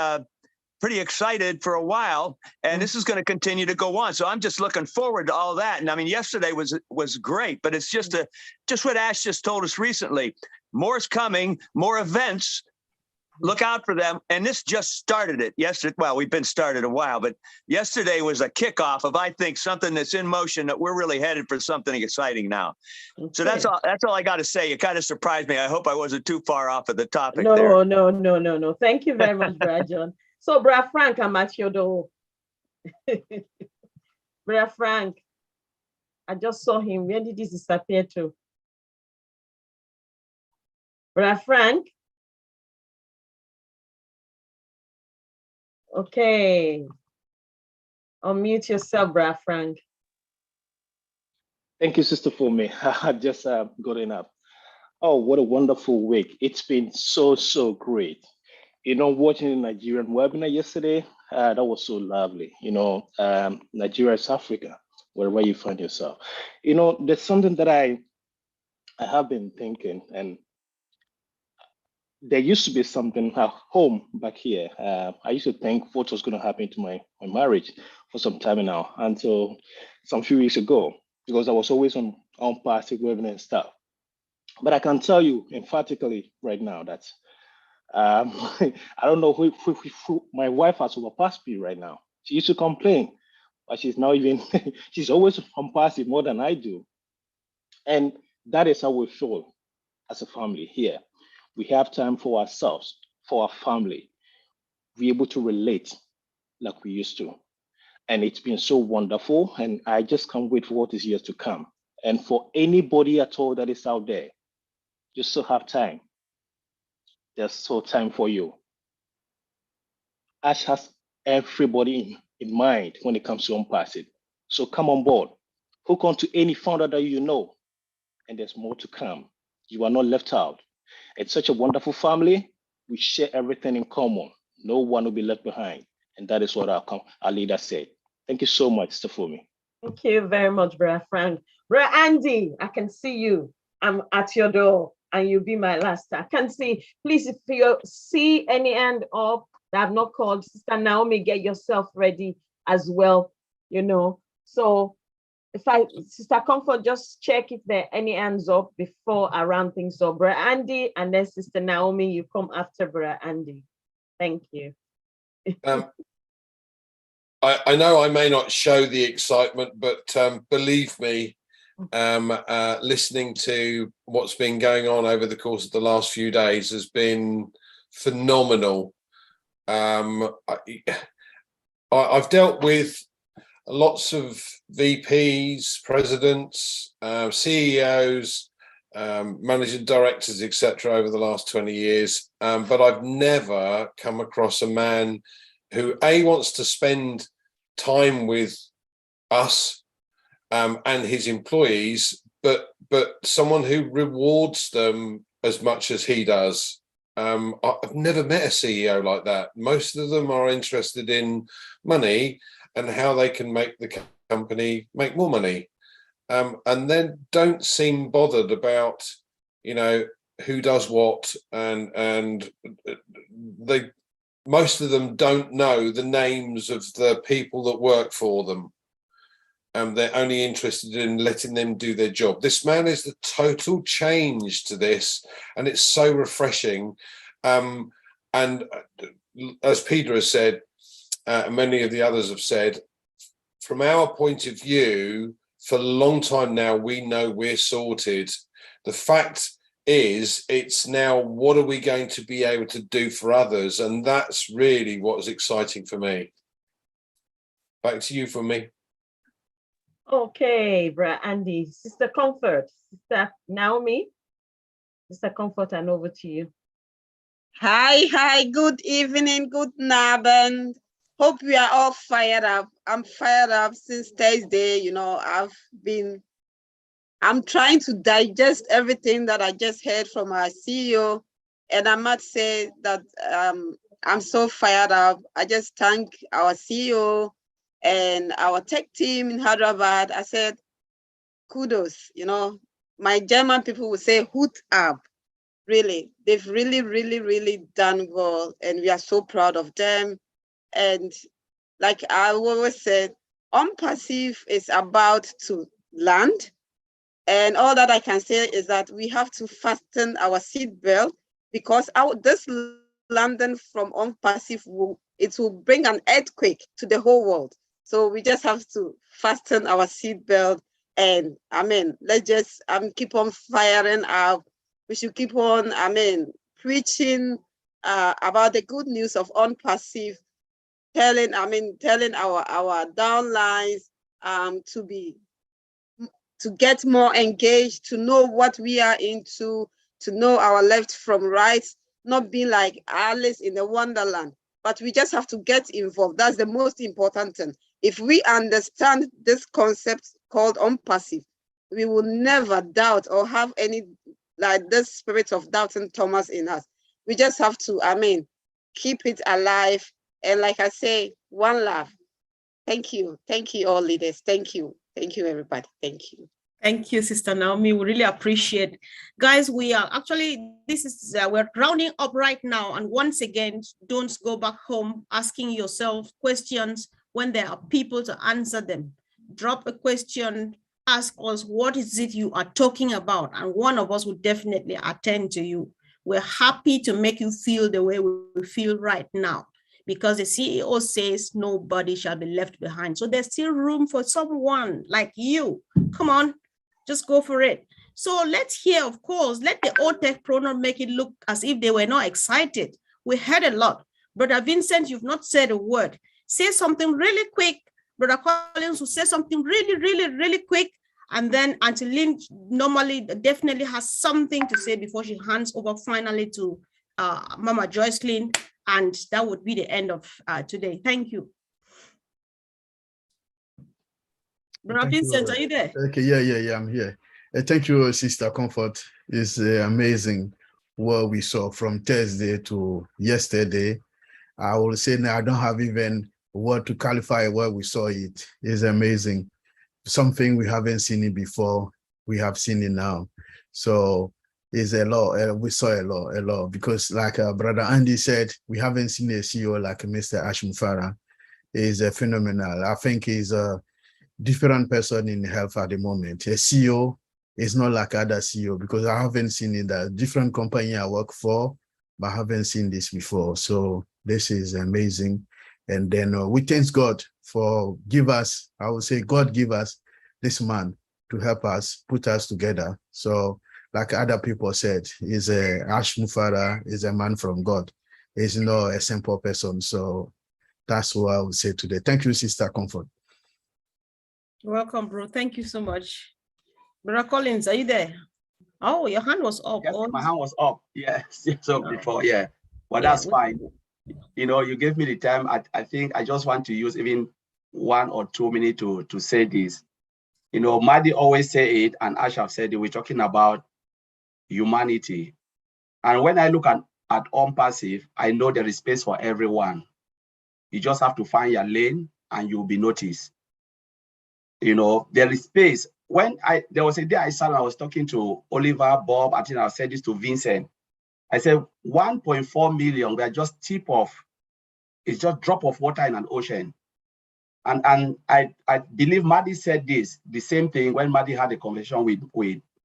Speaker 3: pretty excited for a while, and this is going to continue to go on. So I'm just looking forward to all that. And I mean, yesterday was great, but it's just what Ash just told us recently. More's coming, more events. Look out for them. And this just started it yesterday. Well, we've been started a while, but yesterday was a kickoff of, I think, something that's in motion, that we're really headed for something exciting now. Okay. So that's all I got to say. You kind of surprised me. I hope I wasn't too far off of the topic there.
Speaker 7: No. Thank you very much, Brajon. So, Brother Frank, I'm at your door. Brother Frank, I just saw him. Where did he disappear to? Brother Frank? Okay. Unmute yourself, Brother Frank.
Speaker 4: Thank you, Sister Fumi. I just gotten up. Oh, what a wonderful week. It's been so great. Watching the Nigerian webinar yesterday, that was so lovely. Nigeria is Africa, wherever you find yourself. There's something that I have been thinking, and there used to be something at home back here. I used to think what was going to happen to my marriage for some time now, until some few weeks ago, because I was always on passive webinar and stuff. But I can tell you emphatically right now that I don't know who my wife has overpassed me right now. She used to complain, but she's now she's always on passive more than I do. And that is how we feel. as a family here. We have time for ourselves, for our family. We're able to relate like we used to. And it's been so wonderful. And I just can't wait for what is yet to come. And for anybody at all that is out there, you still have time. There's still time for you. Ash has everybody in mind when it comes to unpassive. So come on board. Hook on to any founder that you know. And there's more to come. You are not left out. It's such a wonderful family. We share everything in common. No one will be left behind. And that is what our leader said. Thank you so much, Stefumi.
Speaker 7: Thank you very much, Brother Frank. Brother Andy, I can see you. I'm at your door and you'll be my last. I can see. Please, if you see any hand up that I've not called, Sister Naomi, get yourself ready as well, you know. So Sister Comfort, just check if there are any hands up before I round things up. Brother Andy, and then Sister Naomi, you come after Brother Andy. Thank you.
Speaker 1: I know I may not show the excitement, but believe me, listening to what's been going on over the course of the last few days has been phenomenal. I've dealt with lots of VPs, presidents, CEOs, managing directors, etc. over the last 20 years, but I've never come across a man who wants to spend time with us and his employees, but someone who rewards them as much as he does. I've never met a CEO like that. Most of them are interested in money and how they can make the company make more money, and then don't seem bothered about, you know, who does what, and they. Most of them don't know the names of the people that work for them. They're only interested in letting them do their job. This man is the total change to this, and it's so refreshing. And as Peter has said, and many of the others have said, from our point of view, for a long time now, we know we're sorted. The fact is, it's now, what are we going to be able to do for others? And that's really what is exciting for me. Back to you from me.
Speaker 7: Okay, Brother Andy. Sister Comfort, Sister Naomi, Sister Comfort, and over to you.
Speaker 5: Hi, good evening, good Abend. Hope we are all fired up. I'm fired up since Thursday. You know, I'm trying to digest everything that I just heard from our CEO. And I must say that I'm so fired up. I just thank our CEO and our tech team in Hyderabad. I said, kudos, you know, my German people would say, Hut ab. Really, they've really done well. And we are so proud of them. And like I always said, unpassive is about to land. And all that I can say is that we have to fasten our seatbelt, because this landing from unpassive will bring an earthquake to the whole world. So we just have to fasten our seatbelt, and let's just keep on firing up. We should keep on preaching about the good news of unpassive, telling our downlines to get more engaged, to know what we are into, to know our left from right, not be like Alice in the Wonderland, but we just have to get involved. That's the most important thing. If we understand this concept called unpassive, we will never doubt or have any, like this spirit of doubting Thomas in us. We just have to, keep it alive. And like I say, one love. Thank you. Thank you, all leaders. Thank you. Thank you, everybody. Thank you.
Speaker 6: Thank you, Sister Naomi. We really appreciate. Guys, we are actually, we're rounding up right now. And once again, don't go back home asking yourself questions when there are people to answer them. Drop a question, ask us, what is it you are talking about? And one of us will definitely attend to you. We're happy to make you feel the way we feel right now, because the CEO says nobody shall be left behind. So there's still room for someone like you. Come on, just go for it. So let's hear, of course, let the old tech pro not make it look as if they were not excited. We heard a lot. Brother Vincent, you've not said a word. Say something really quick. Brother Collins will say something really quick. And then Auntie Lynn normally definitely has something to say before she hands over finally to Mama Joycelyn. And that would be the end of today. Thank you. Brother Vincent, are you there?
Speaker 8: Okay, yeah, I'm here. Thank you, Sister Comfort. It's amazing what we saw from Thursday to yesterday. I will say now I don't have even a word to qualify what we saw. It is amazing. Something we haven't seen it before. We have seen it now. So it's a lot. We saw a lot because like Brother Andy said, we haven't seen a CEO like Mr. Ashmufara. Is phenomenal. I think he's a different person in health at the moment. A CEO is not like other CEO because I haven't seen it. That different company I work for, but I haven't seen this before. So this is amazing. And then we thank God for give us, I would say God give us this man to help us, put us together. So like other people said, is a Ash Mufara is a man from God. He's not a simple person. So that's what I would say today. Thank you, Sister Comfort.
Speaker 6: Welcome, bro. Thank you so much. Brother Collins, are you there? Oh, your hand was up.
Speaker 9: Yes, my hand was up. Yes, so before, yeah. But that's fine. You know, you gave me the time. I think I just want to use even 1 or 2 minutes to say this. You know, Madi always say it, and Ash have said it. We're talking about humanity. And when I look at ONPASSIVE, I know there is space for everyone. You just have to find your lane and you'll be noticed. You know, there is space. There was a day I sat and I was talking to Oliver, Bob, I think I said this to Vincent. I said 1.4 million, we are just tip of, it's just drop of water in an ocean. And I believe Maddie said this, the same thing when Maddie had a conversation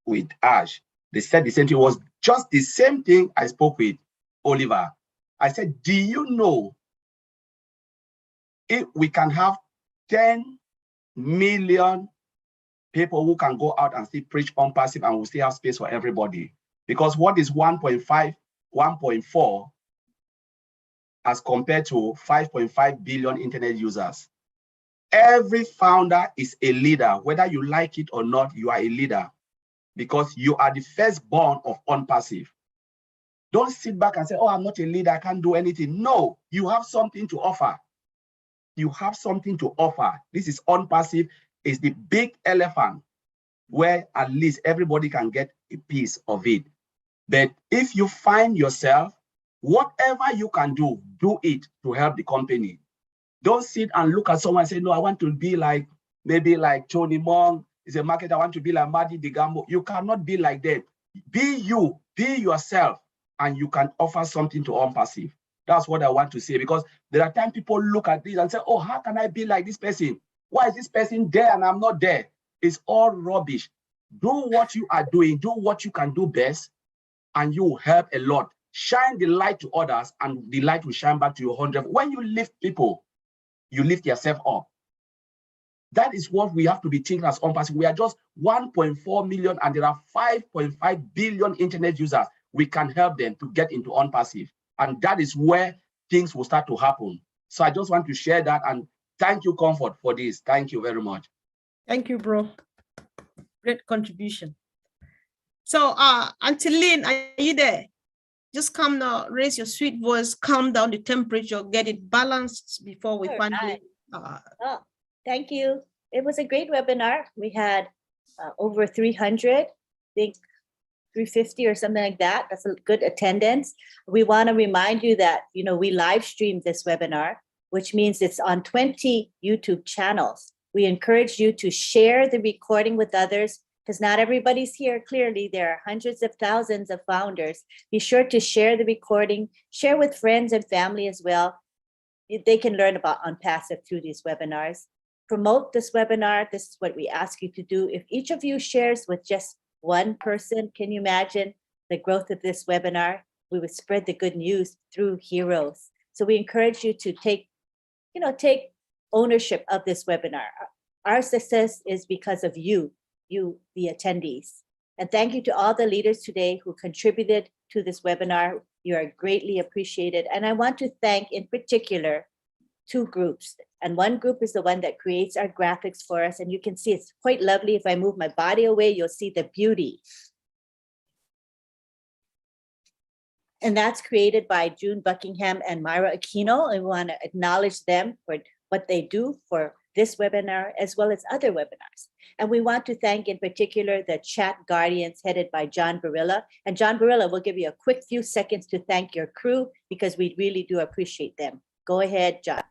Speaker 9: with Ash. They said the same thing. It was just the same thing I spoke with Oliver. I said, do you know if we can have 10 million people who can go out and still preach ONPASSIVE and we'll still have space for everybody? Because what is 1.5, 1.4 as compared to 5.5 billion internet users? Every founder is a leader. Whether you like it or not, you are a leader because you are the firstborn of ONPASSIVE. Don't sit back and say, oh, I'm not a leader, I can't do anything. No, you have something to offer. You have something to offer. This is ONPASSIVE, is the big elephant where at least everybody can get a piece of it. But if you find yourself, whatever you can do it to help the company. Don't sit and look at someone and say, no, I want to be like, maybe like Tony Mong is a marketer, I want to be like Madi Digambo. You cannot be like them. Be you, be yourself, and you can offer something to ONPASSIVE. That's what I want to say, because there are times people look at this and say, oh, how can I be like this person? Why is this person there and I'm not there? It's all rubbish. Do what you are doing, do what you can do best, and you will help a lot. Shine the light to others, and the light will shine back to you 100. When you lift people, you lift yourself up. That is what we have to be thinking as ONPASSIVE. We are just 1.4 million and there are 5.5 billion internet users. We can help them to get into ONPASSIVE. And that is where things will start to happen. So I just want to share that, and thank you, Comfort, for this. Thank you very much.
Speaker 6: Thank you, bro. Great contribution. So Auntie Lynn, are you there? Just come now, raise your sweet voice, calm down the temperature, get it balanced before we finally.
Speaker 13: Thank you. It was a great webinar. We had over 300, I think 350 or something like that. That's a good attendance. We want to remind you that, you know, we live streamed this webinar, which means it's on 20 YouTube channels. We encourage you to share the recording with others, because not everybody's here. Clearly, there are hundreds of thousands of founders. Be sure to share the recording, share with friends and family as well. They can learn about ONPASSIVE through these webinars. Promote this webinar. This is what we ask you to do. If each of you shares with just one person, can you imagine the growth of this webinar? We would spread the good news through heroes. So we encourage you to take ownership of this webinar. Our success is because of you, the attendees. And thank you to all the leaders today who contributed to this webinar. You are greatly appreciated. And I want to thank in particular 2 groups. And one group is the one that creates our graphics for us. And you can see it's quite lovely. If I move my body away, you'll see the beauty. And that's created by June Buckingham and Myra Aquino. And we want to acknowledge them for what they do for this webinar, as well as other webinars. And we want to thank in particular the chat guardians headed by John Barilla. And John Barilla will give you a quick few seconds to thank your crew because we really do appreciate them. Go ahead, John.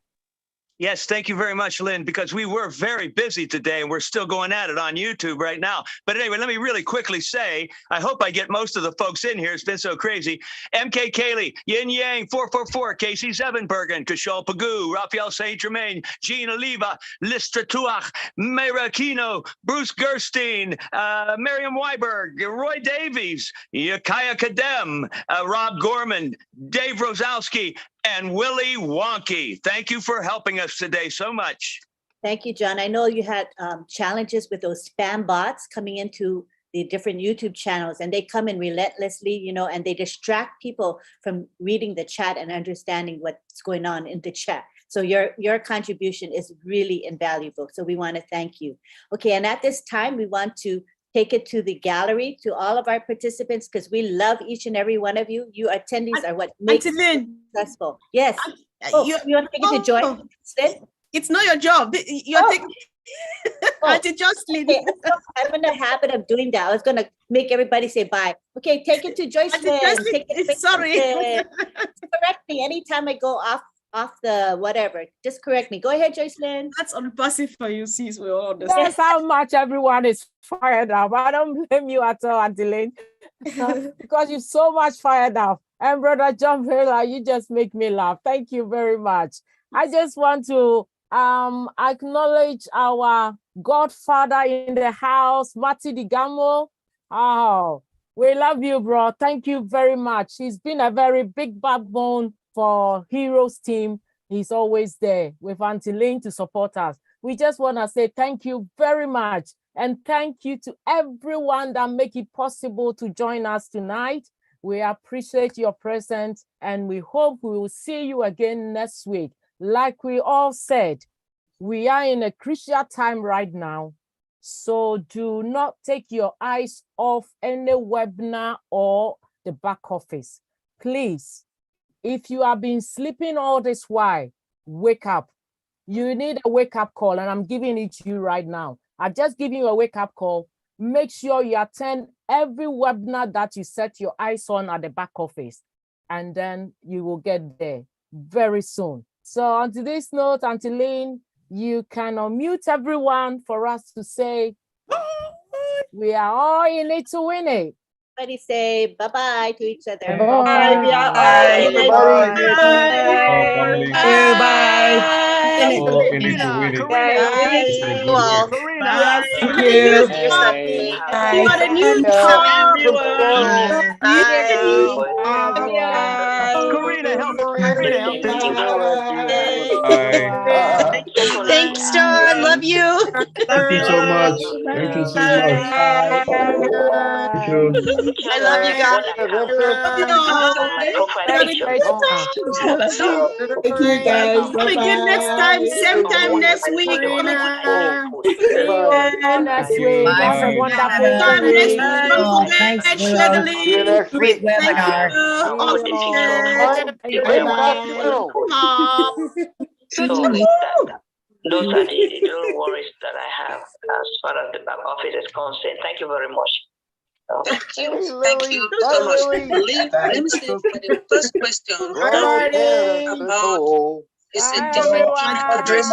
Speaker 3: Yes, thank you very much, Lynn, because we were very busy today and we're still going at it on YouTube right now. But anyway, let me really quickly say, I hope I get most of the folks in here. It's been so crazy. MK Kaylee, Yin Yang 444, Casey Zevenbergen, Kishal Pagoo, Raphael St. Germain, Jean Oliva, Listra Tuach, Mayra Aquino, Bruce Gerstein, Miriam Weiberg, Roy Davies, Yakaya Kadem, Rob Gorman, Dave Rosowski, and Willie Wonky. Thank you for helping us today so much.
Speaker 13: Thank you, John. I know you had challenges with those spam bots coming into the different YouTube channels, and they come in relentlessly, you know, and they distract people from reading the chat and understanding what's going on in the chat. So your contribution is really invaluable. So we want to thank you. Okay, and at this time, we want to take it to the gallery, to all of our participants, because we love each and every one of you. You attendees are what makes it successful. Yes. You want to take it to Joy?
Speaker 6: It's not your job. You're taking Auntie Jocelyn.
Speaker 13: Okay, I'm in the habit of doing that. I was going to make everybody say bye. Okay, take it to Joyce.
Speaker 6: Sorry.
Speaker 13: Correct me anytime I go off the whatever. Just correct me. Go ahead, Joycelyn.
Speaker 6: That's unpassive for you, sis. We all understand.
Speaker 10: That's how much everyone is fired up. I don't blame you at all, Auntie Lynn, because you're so much fired up. And Brother John Vela, you just make me laugh. Thank you very much. I just want to acknowledge our godfather in the house, Mati Digamo. Oh, we love you, bro. Thank you very much. He's been a very big backbone for Heroes team. He's always there with Auntie Lynn to support us. We just want to say thank you very much. And thank you to everyone that make it possible to join us tonight. We appreciate your presence and we hope we will see you again next week. Like we all said, we are in a crucial time right now. So do not take your eyes off any webinar or the back office. Please, if you have been sleeping all this while, wake up. You need a wake-up call, and I'm giving it to you right now. I'm just giving you a wake-up call. Make sure you attend every webinar that you set your eyes on at the back office, and then you will get there very soon. So on this note, Auntie Lynn, you can unmute everyone for us to say, we are all in it to win it.
Speaker 13: Everybody say bye-bye to each other.
Speaker 10: Bye.
Speaker 13: Bye.
Speaker 6: Thank you. You are the new
Speaker 5: Thanks, John. Love you.
Speaker 11: Thank you so much. Thank you so much. Thank you.
Speaker 5: I love you guys.
Speaker 17: Thank you, guys.
Speaker 6: Come again next time, same time next week.
Speaker 10: See you next week. Have a wonderful week.
Speaker 6: Don't forget, share the link.
Speaker 16: Great webinar.
Speaker 23: Those are the little worries that I have as far as the back office is concerned. Thank you very much.
Speaker 24: Thank you so much. Let me say for the first question, it's a different address.